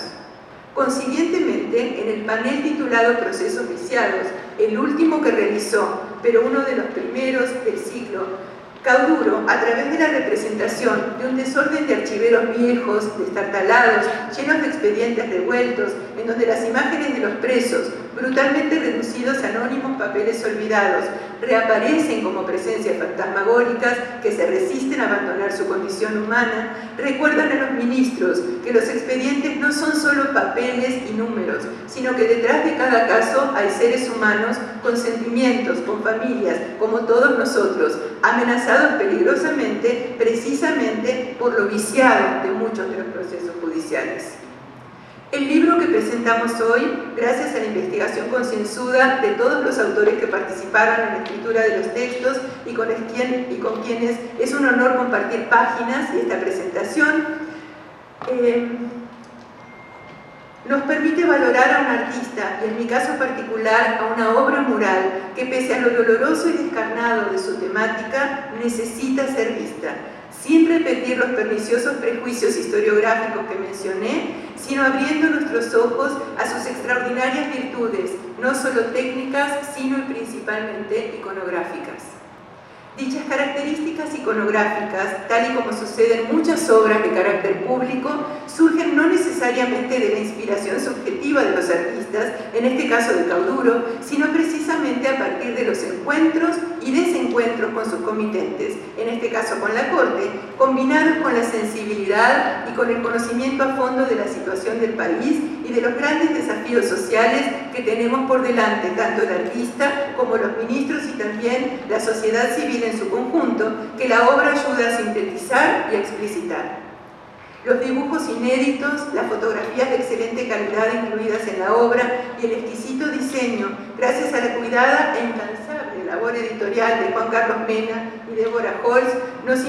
Consiguientemente, en el panel titulado Procesos Viciados, el último que realizó, pero uno de los primeros del siglo, Cauduro, a través de la representación de un desorden de archiveros viejos, destartalados, llenos de expedientes revueltos, en donde las imágenes de los presos, brutalmente reducidos a anónimos papeles olvidados, reaparecen como presencias fantasmagóricas que se resisten a abandonar su condición humana, recuerdan a los ministros que los expedientes no son solo papeles y números, sino que detrás de cada caso hay seres humanos con sentimientos, con familias, como todos nosotros, amenazados peligrosamente precisamente por lo viciado de muchos de los procesos judiciales. El libro que presentamos hoy, gracias a la investigación concienzuda de todos los autores que participaron en la escritura de los textos y con quienes es un honor compartir páginas y esta presentación, nos permite valorar a un artista, y en mi caso particular a una obra mural que pese a lo doloroso y descarnado de su temática, necesita ser vista, sin repetir los perniciosos prejuicios historiográficos que mencioné, sino abriendo nuestros ojos a sus extraordinarias virtudes, no solo técnicas, sino y principalmente iconográficas. Dichas características iconográficas, tal y como sucede en muchas obras de carácter público, surgen no necesariamente de la inspiración subjetiva de los artistas, en este caso de Cauduro, sino precisamente a partir de los encuentros y desencuentros con sus comitentes, en este caso con la corte, combinados con la sensibilidad y con el conocimiento a fondo de la situación del país y de los grandes desafíos sociales que tenemos por delante, tanto el artista como los ministros y también la sociedad civil en su conjunto, que la obra ayuda a sintetizar y a explicitar. Los dibujos inéditos, las fotografías de excelente calidad incluidas en la obra y el exquisito diseño, gracias a la cuidada e incansable labor editorial de Juan Carlos Mena y Débora Holz, nos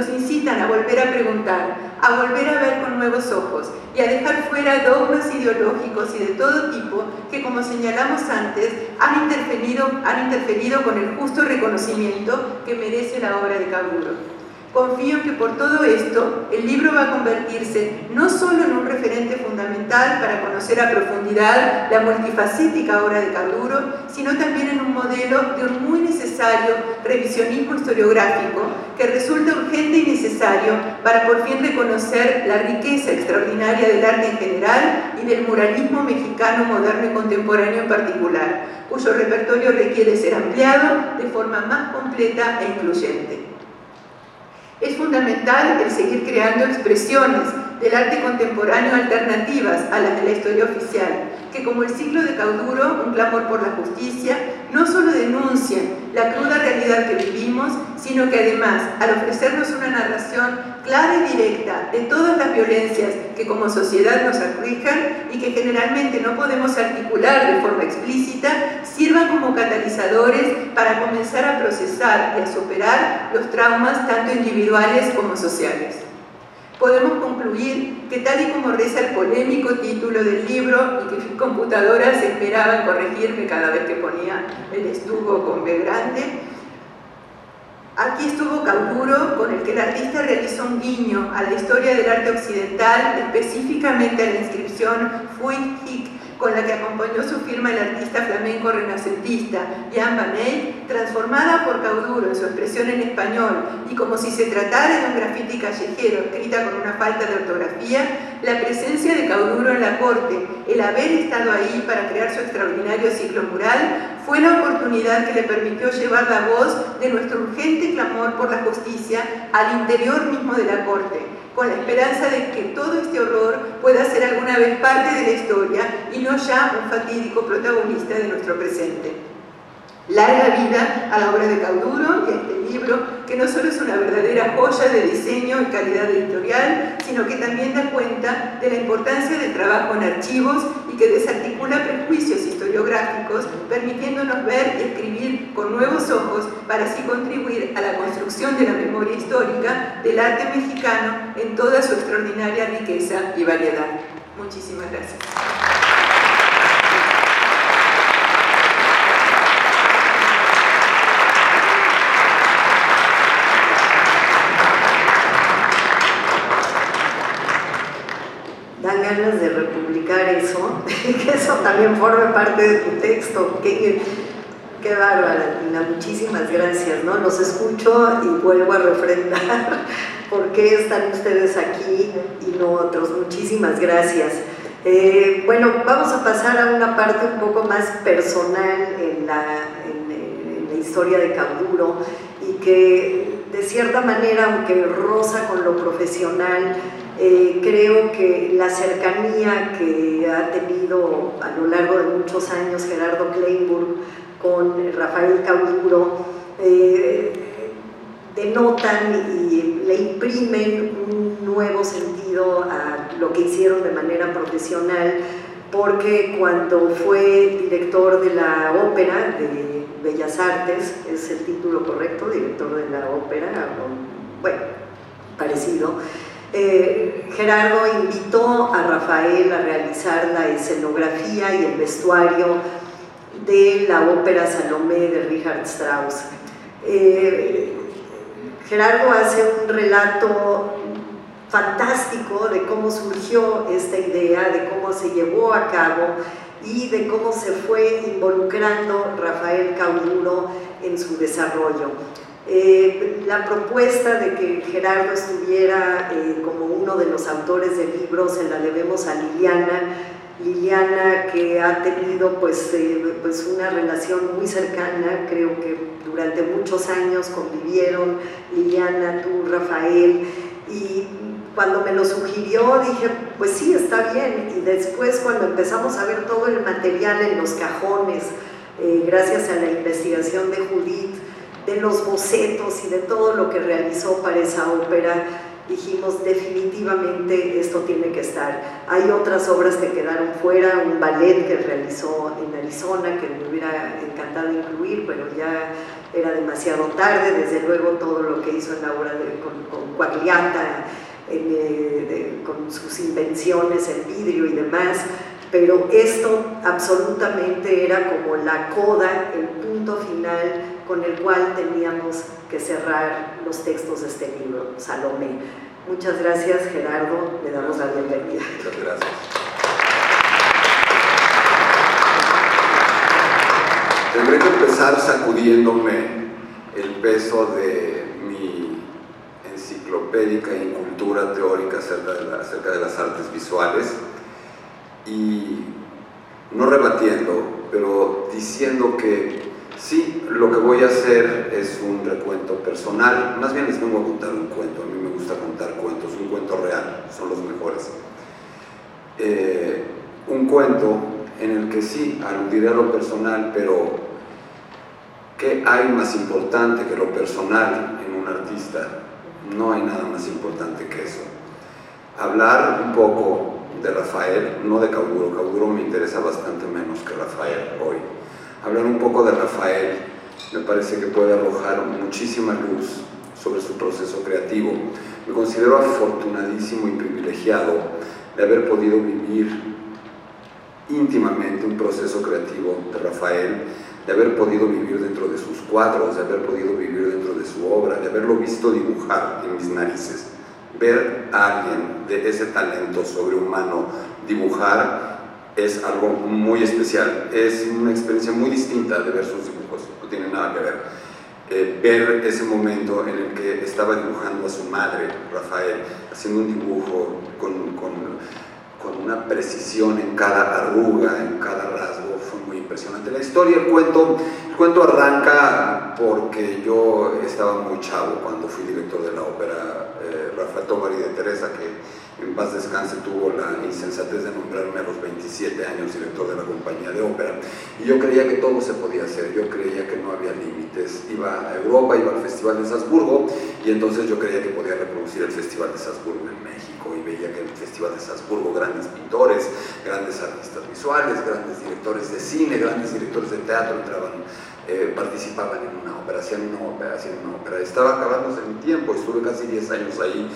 incitan a volver a preguntar, a volver a ver con nuevos ojos y a dejar fuera dogmas ideológicos y de todo tipo que, como señalamos antes, han interferido con el justo reconocimiento que merece la obra de Cauduro. Confío en que por todo esto el libro va a convertirse no solo en un referente fundamental para conocer a profundidad la multifacética obra de Cauduro, sino también en un modelo de un muy necesario revisionismo historiográfico que resulta urgente y necesario para por fin reconocer la riqueza extraordinaria del arte en general y del muralismo mexicano moderno y contemporáneo en particular, cuyo repertorio requiere ser ampliado de forma más completa e incluyente. Es fundamental el seguir creando expresiones del arte contemporáneo alternativas a las de la historia oficial, que como el ciclo de Cauduro, un clamor por la justicia, no solo denuncian la cruda realidad que vivimos, sino que además, al ofrecernos una narración clara y directa de todas las violencias que como sociedad nos aquejan y que generalmente no podemos articular de forma explícita, sirvan como catalizadores para comenzar a procesar y a superar los traumas tanto individuales como sociales. Podemos concluir que tal y como reza el polémico título del libro y que mis computadoras esperaban corregirme cada vez que ponía el estuvo con B grande, aquí estuvo Cauduro, con el que el artista realizó un guiño a la historia del arte occidental, específicamente a la inscripción Fuit Hic, con la que acompañó su firma el artista flamenco renacentista Jan van Eyck, transformada por Cauduro en su expresión en español y como si se tratara de un grafiti callejero escrita con una falta de ortografía, la presencia de Cauduro en la corte, el haber estado ahí para crear su extraordinario ciclo mural, fue la oportunidad que le permitió llevar la voz de nuestro urgente clamor por la justicia al interior mismo de la corte, con la esperanza de que todo este horror pueda ser alguna vez parte de la historia y no ya un fatídico protagonista de nuestro presente. Larga vida a la obra de Cauduro y a este libro, que no solo es una verdadera joya de diseño y calidad editorial, sino que también da cuenta de la importancia del trabajo en archivos y que desarticula prejuicios historiográficos, permitiéndonos ver y escribir con nuevos ojos para así contribuir a la construcción de la memoria histórica del arte mexicano en toda su extraordinaria riqueza y variedad. Muchísimas gracias. Dan ganas de republicar eso, que eso también forme parte de tu texto. Qué bárbara, Tina, muchísimas gracias, ¿no? Los escucho y vuelvo a refrendar por qué están ustedes aquí y no otros. Muchísimas gracias. Bueno, vamos a pasar a una parte un poco más personal en la historia de Cauduro y que de cierta manera, aunque roza con lo profesional, creo que la cercanía que ha tenido a lo largo de muchos años Gerardo Kleinburg con Rafael Cauduro denotan y le imprimen un nuevo sentido a lo que hicieron de manera profesional, porque cuando fue director de la ópera de Bellas Artes, es el título correcto, director de la ópera, bueno, parecido, Gerardo invitó a Rafael a realizar la escenografía y el vestuario de la ópera Salomé de Richard Strauss. Gerardo hace un relato fantástico de cómo surgió esta idea, de cómo se llevó a cabo y de cómo se fue involucrando Rafael Cauduro en su desarrollo. La propuesta de que Gerardo estuviera como uno de los autores del libro se la debemos a Liliana, que ha tenido pues una relación muy cercana, creo que durante muchos años convivieron Liliana, tú, Rafael, y cuando me lo sugirió dije, pues sí, está bien, y después cuando empezamos a ver todo el material en los cajones, gracias a la investigación de Judith, de los bocetos y de todo lo que realizó para esa ópera, dijimos definitivamente esto tiene que estar. Hay otras obras que quedaron fuera, un ballet que realizó en Arizona que me hubiera encantado incluir, pero ya era demasiado tarde, desde luego todo lo que hizo en la obra con Quagliata, con sus invenciones en vidrio y demás, pero esto absolutamente era como la coda, el punto final con el cual teníamos que cerrar los textos de este libro, Salomé. Muchas gracias, Gerardo, le damos la bienvenida. Muchas gracias. Tendré que empezar sacudiéndome el peso de mi enciclopédica incultura teórica acerca de las artes visuales y no rebatiendo, pero diciendo que sí, lo que voy a hacer es un recuento personal, más bien les vengo a contar un cuento, a mí me gusta contar cuentos, un cuento real, son los mejores. Un cuento en el que sí, aludiré a lo personal, pero ¿qué hay más importante que lo personal en un artista? No hay nada más importante que eso. Hablar un poco de Rafael, no de Cauduro. Cauduro me interesa bastante menos que Rafael hoy. Hablar un poco de Rafael me parece que puede arrojar muchísima luz sobre su proceso creativo. Me considero afortunadísimo y privilegiado de haber podido vivir íntimamente un proceso creativo de Rafael, de haber podido vivir dentro de sus cuadros, de haber podido vivir dentro de su obra, de haberlo visto dibujar en mis narices. Ver a alguien de ese talento sobrehumano dibujar es algo muy especial, es una experiencia muy distinta de ver sus dibujos, no tiene nada que ver. Ver ese momento en el que estaba dibujando a su madre, Rafael, haciendo un dibujo con una precisión en cada arruga, en cada rasgo, fue muy impresionante. La historia, el cuento arranca porque yo estaba muy chavo cuando fui director de la ópera. Rafael Tovari de Teresa, que en paz descanse, tuvo la insensatez de nombrarme a los 27 años director de la compañía de ópera, y yo creía que todo se podía hacer, yo creía que no había límites. Iba a Europa, iba al Festival de Salzburgo, y entonces yo creía que podía reproducir el Festival de Salzburgo en México, y veía que en el Festival de Salzburgo grandes pintores, grandes artistas visuales, grandes directores de cine, grandes directores de teatro entraban, participaban en una ópera, hacían una ópera. Estaba acabándose mi tiempo, estuve casi 10 años ahí,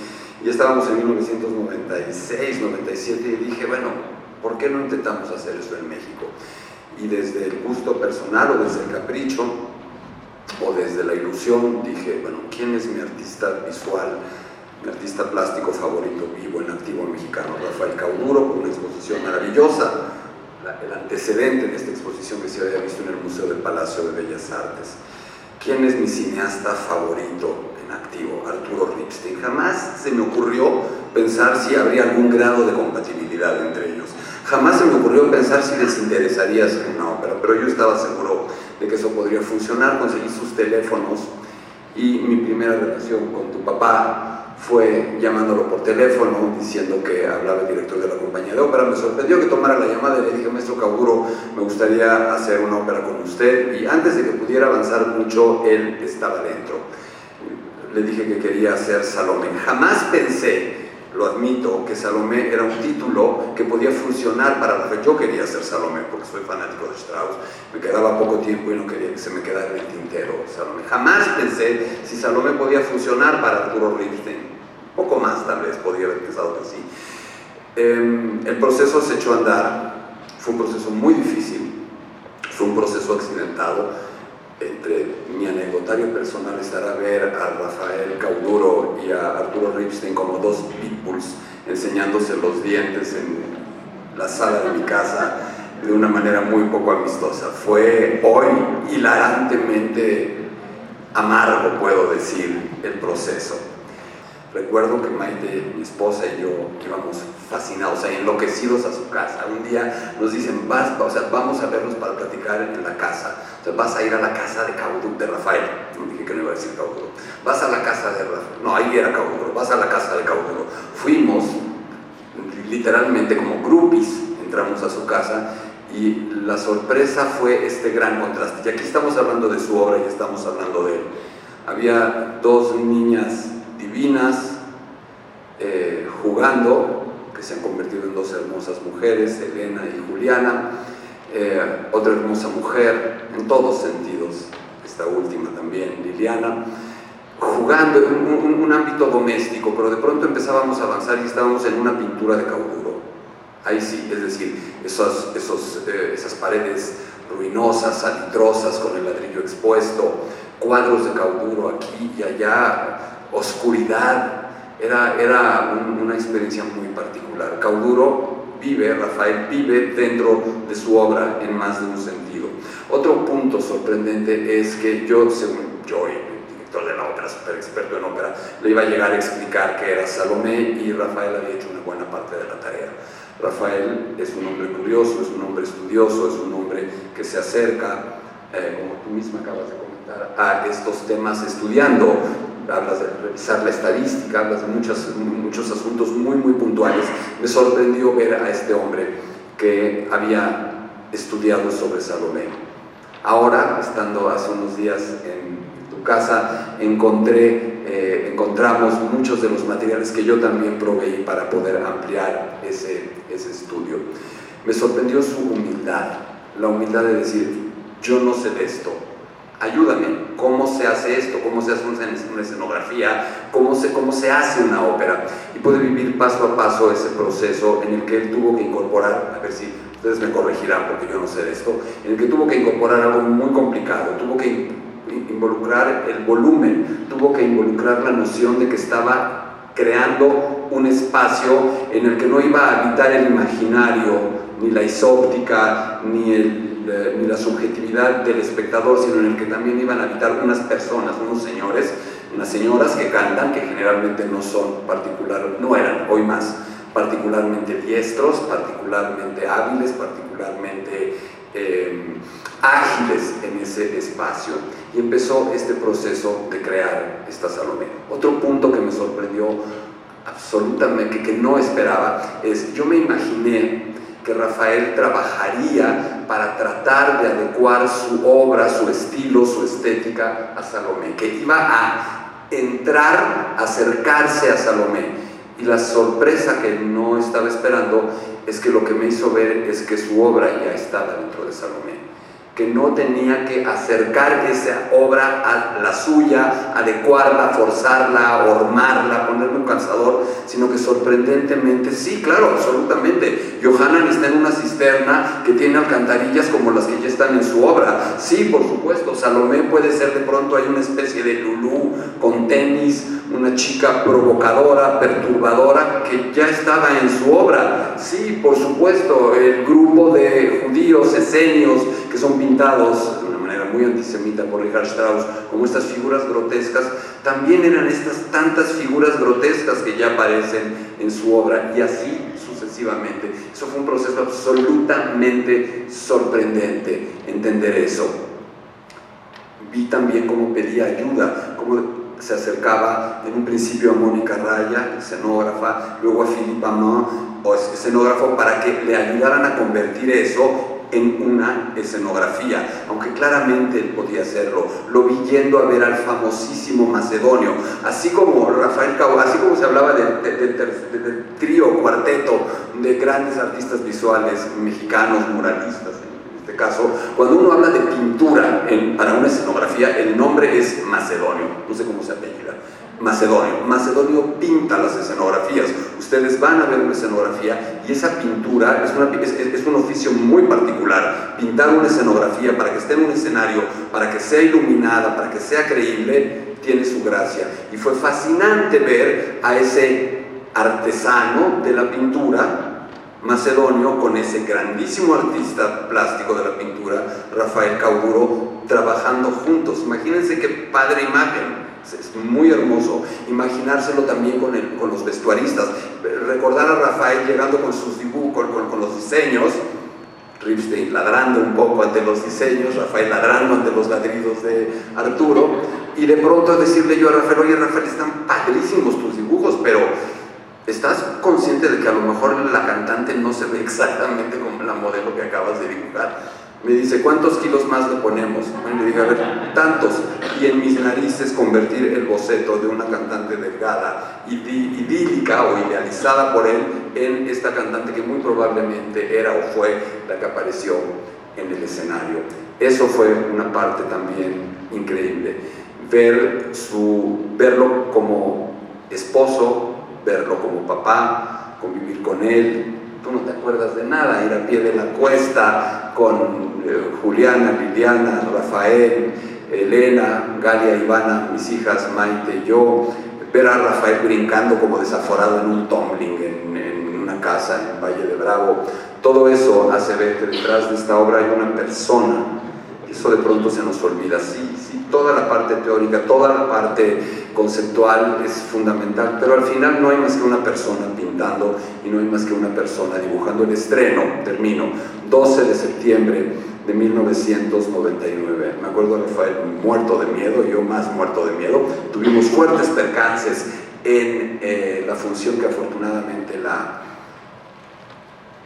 y estábamos en 1996, 97, y dije, bueno, ¿por qué no intentamos hacer eso en México? Y desde el gusto personal, o desde el capricho, o desde la ilusión, dije, bueno, ¿quién es mi artista visual, mi artista plástico favorito vivo en activo mexicano? Rafael Cauduro, con una exposición maravillosa, el antecedente de esta exposición que se había visto en el Museo del Palacio de Bellas Artes. ¿Quién es mi cineasta favorito en activo? Arturo Ripstein. Jamás se me ocurrió pensar si habría algún grado de compatibilidad entre ellos. Jamás se me ocurrió pensar si les interesaría hacer una ópera, pero yo estaba seguro de que eso podría funcionar. Conseguí sus teléfonos y mi primera relación con tu papá fue llamándolo por teléfono, diciendo que hablaba el director de la compañía de ópera. Me sorprendió que tomara la llamada y le dije, maestro Cauduro, me gustaría hacer una ópera con usted. Y antes de que pudiera avanzar mucho, él estaba dentro. Le dije que quería hacer Salomé. Jamás pensé, lo admito, que Salomé era un título que podía funcionar para Rafael. Yo quería hacer Salomé porque soy fanático de Strauss, me quedaba poco tiempo y no quería que se me quedara en el tintero Salomé. Jamás pensé si Salomé podía funcionar para Arturo Ripstein. poco más tal vez, podría haber empezado así. El proceso se echó a andar, fue un proceso muy difícil, fue un proceso accidentado. Entre mi anecdotario personal estará ver a Rafael Cauduro y a Arturo Ripstein como dos pitbulls enseñándose los dientes en la sala de mi casa de una manera muy poco amistosa. Fue hoy hilarantemente amargo, puedo decir, el proceso. Recuerdo que Maite, mi esposa, y yo íbamos fascinados, enloquecidos a su casa. Un día nos dicen, vamos a vernos para platicar en la casa. Vas a ir a la casa de Rafael. No dije que no iba a decir Cauduro. Vas a la casa de Rafael. No, ahí era Cauduro. Vas a la casa de Cauduro. Fuimos, literalmente como groupies, entramos a su casa y la sorpresa fue este gran contraste. Y aquí estamos hablando de su obra y estamos hablando de él. Había dos niñas divinas jugando, que se han convertido en dos hermosas mujeres, Elena y Juliana. Otra hermosa mujer, en todos sentidos, esta última también, Liliana, jugando en un ámbito doméstico, pero de pronto empezábamos a avanzar y estábamos en una pintura de Cauduro. Ahí sí, es decir, esas paredes ruinosas, salitrosas, con el ladrillo expuesto, cuadros de Cauduro aquí y allá, oscuridad. Era una experiencia muy particular. Rafael vive dentro de su obra en más de un sentido. Otro punto sorprendente es que yo, según yo, el director de la ópera, súper experto en ópera, le iba a llegar a explicar que era Salomé y Rafael había hecho una buena parte de la tarea. Rafael es un hombre curioso, es un hombre estudioso, es un hombre que se acerca, como tú misma acabas de comentar, a estos temas estudiando. Hablas de revisar la estadística, hablas de muchos asuntos muy puntuales. Me sorprendió ver a este hombre que había estudiado sobre Salomé. Ahora, estando hace unos días en tu casa, encontramos muchos de los materiales que yo también proveí para poder ampliar ese estudio. Me sorprendió su humildad, la humildad de decir, yo no sé de esto, ayúdame, ¿cómo se hace esto? ¿Cómo se hace una escenografía? ¿Cómo se hace una ópera? Y pude vivir paso a paso ese proceso en el que él tuvo que incorporar, a ver si ustedes me corregirán porque yo no sé de esto, en el que tuvo que incorporar algo muy complicado, tuvo que involucrar el volumen, tuvo que involucrar la noción de que estaba creando un espacio en el que no iba a habitar el imaginario, ni la isóptica, ni la subjetividad del espectador, sino en el que también iban a habitar unas personas, unos señores, unas señoras que cantan, que generalmente no eran, hoy más, particularmente diestros, particularmente hábiles, particularmente ágiles en ese espacio. Y empezó este proceso de crear esta Salomé. Otro punto que me sorprendió absolutamente, que no esperaba, es, yo me imaginé que Rafael trabajaría para tratar de adecuar su obra, su estilo, su estética a Salomé, que iba a entrar, acercarse a Salomé. Y la sorpresa que no estaba esperando es que lo que me hizo ver es que su obra ya estaba dentro de Salomé, que no tenía que acercar esa obra a la suya, adecuarla, forzarla, hormarla, ponerle un calzador, sino que sorprendentemente, sí, claro, absolutamente, Johanan está en una cisterna que tiene alcantarillas como las que ya están en su obra. Sí, por supuesto, Salomé puede ser de pronto, hay una especie de Lulú con tenis, una chica provocadora, perturbadora, que ya estaba en su obra. Sí, por supuesto, el grupo de judíos esenios que son pintados de una manera muy antisemita por Richard Strauss como estas figuras grotescas, también eran estas tantas figuras grotescas que ya aparecen en su obra, y así sucesivamente. Eso fue un proceso absolutamente sorprendente, entender eso. Vi también cómo pedía ayuda, cómo se acercaba en un principio a Mónica Raya, escenógrafa, luego a Philippe Amand, escenógrafo, para que le ayudaran a convertir eso en una escenografía, aunque claramente él podía hacerlo. Lo vi yendo a ver al famosísimo Macedonio, así como Rafael Cauduro, así como se hablaba del trío, cuarteto de grandes artistas visuales mexicanos, muralistas. En este caso, cuando uno habla de pintura para una escenografía, el nombre es Macedonio, no sé cómo se apellida, Macedonio. Macedonio pinta las escenografías. Ustedes van a ver una escenografía y esa pintura es un oficio muy particular. Pintar una escenografía para que esté en un escenario, para que sea iluminada, para que sea creíble, tiene su gracia. Y fue fascinante ver a ese artesano de la pintura, Macedonio, con ese grandísimo artista plástico de la pintura, Rafael Cauduro, trabajando juntos. Imagínense qué padre imagen. Es muy hermoso imaginárselo también con los vestuaristas, recordar a Rafael llegando con sus dibujos, con los diseños, Ripstein ladrando un poco ante los diseños, Rafael ladrando ante los ladridos de Arturo, y de pronto decirle yo a Rafael: oye Rafael, están padrísimos tus dibujos, pero ¿estás consciente de que a lo mejor la cantante no se ve exactamente como la modelo que acabas de dibujar? Me dice: ¿cuántos kilos más le ponemos? Bueno, le dije: a ver, tantos. Y en mis narices convertir el boceto de una cantante delgada, idílica o idealizada por él, en esta cantante que muy probablemente era o fue la que apareció en el escenario. Eso fue una parte también increíble. Verlo como esposo, verlo como papá, convivir con él. Tú no te acuerdas de nada, ir a pie de la cuesta con Juliana, Liliana, Rafael, Elena, Galia, Ivana, mis hijas, Maite y yo, ver a Rafael brincando como desaforado en un tumbling en una casa en Valle de Bravo. Todo eso hace ver que detrás de esta obra hay una persona. Eso de pronto se nos olvida. Sí, toda la parte teórica, toda la parte conceptual es fundamental, pero al final no hay más que una persona pintando y no hay más que una persona dibujando. El estreno, termino, 12 de septiembre de 1999. Me acuerdo de Rafael muerto de miedo, yo más muerto de miedo. Tuvimos fuertes percances en la función que afortunadamente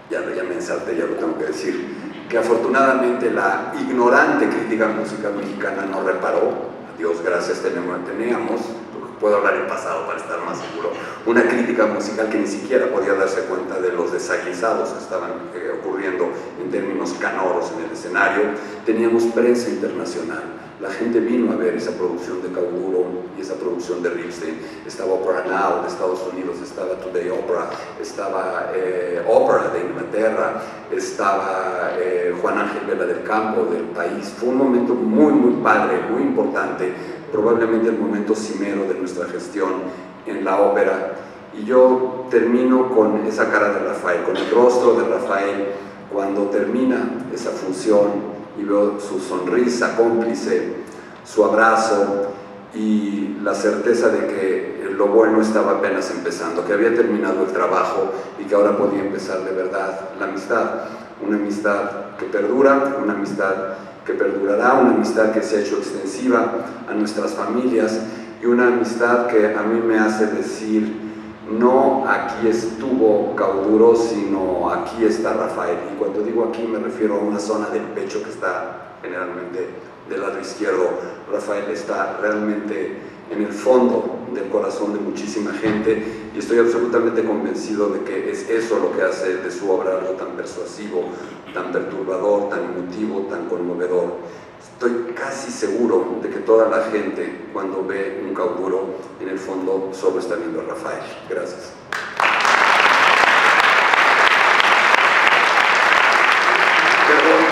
ya me ensarté, ya lo tengo que decir, que afortunadamente la ignorante crítica musical mexicana no reparó. A Dios gracias teníamos, puedo hablar en pasado para estar más seguro, una crítica musical que ni siquiera podía darse cuenta de los desaguisados que estaban ocurriendo en términos canoros en el escenario. Teníamos prensa internacional. La gente vino a ver esa producción de Cauduro y esa producción de Ripstein. Estaba Opera Now de Estados Unidos, estaba Today Opera, estaba Opera de Inglaterra, estaba Juan Ángel Vela del Campo del país. Fue un momento muy, muy padre, muy importante, probablemente el momento cimero de nuestra gestión en la ópera. Y yo termino con esa cara de Rafael, con el rostro de Rafael, cuando termina esa función, y veo su sonrisa cómplice, su abrazo y la certeza de que lo bueno estaba apenas empezando, que había terminado el trabajo y que ahora podía empezar de verdad la amistad. Una amistad que perdura, una amistad que perdurará, una amistad que se ha hecho extensiva a nuestras familias y una amistad que a mí me hace decir: no aquí estuvo Cauduro, sino aquí está Rafael. Y cuando digo aquí me refiero a una zona del pecho que está generalmente del lado izquierdo. Rafael está realmente en el fondo del corazón de muchísima gente y estoy absolutamente convencido de que es eso lo que hace de su obra algo tan persuasivo, tan perturbador, tan emotivo, tan conmovedor. Estoy casi seguro de que toda la gente, cuando ve un Cauduro, en el fondo solo está viendo a Rafael. Gracias.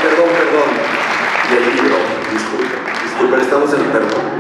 Perdón. Y el libro, disculpen, estamos en el perdón.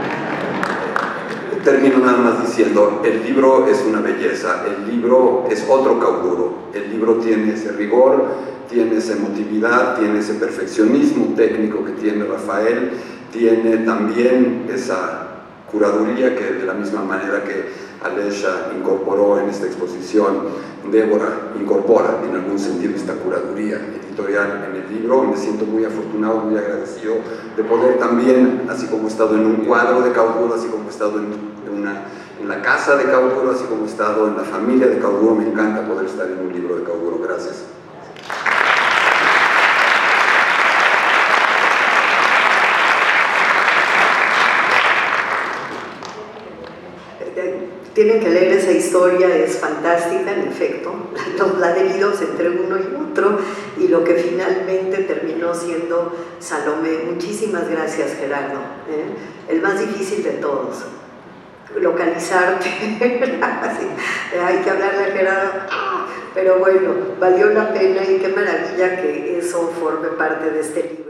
Termino nada más diciendo, el libro es una belleza, el libro es otro Cauduro, el libro tiene ese rigor, tiene esa emotividad, tiene ese perfeccionismo técnico que tiene Rafael, tiene también esa curaduría que de la misma manera que Alesha incorporó en esta exposición, Débora incorpora en algún sentido esta curaduría editorial en el libro. Me siento muy afortunado, muy agradecido de poder también, así como he estado en un cuadro de Cauduro, así como he estado en la casa de Cauduro, así como he estado en la familia de Cauduro, me encanta poder estar en un libro de Cauduro. Gracias. Tienen que leer esa historia, es fantástica, en efecto, los ladridos entre uno y otro, y lo que finalmente terminó siendo Salomé. Muchísimas gracias, Gerardo, el más difícil de todos. localizarte. Hay que hablarle a Gerardo, pero bueno, valió la pena y qué maravilla que eso forme parte de este libro.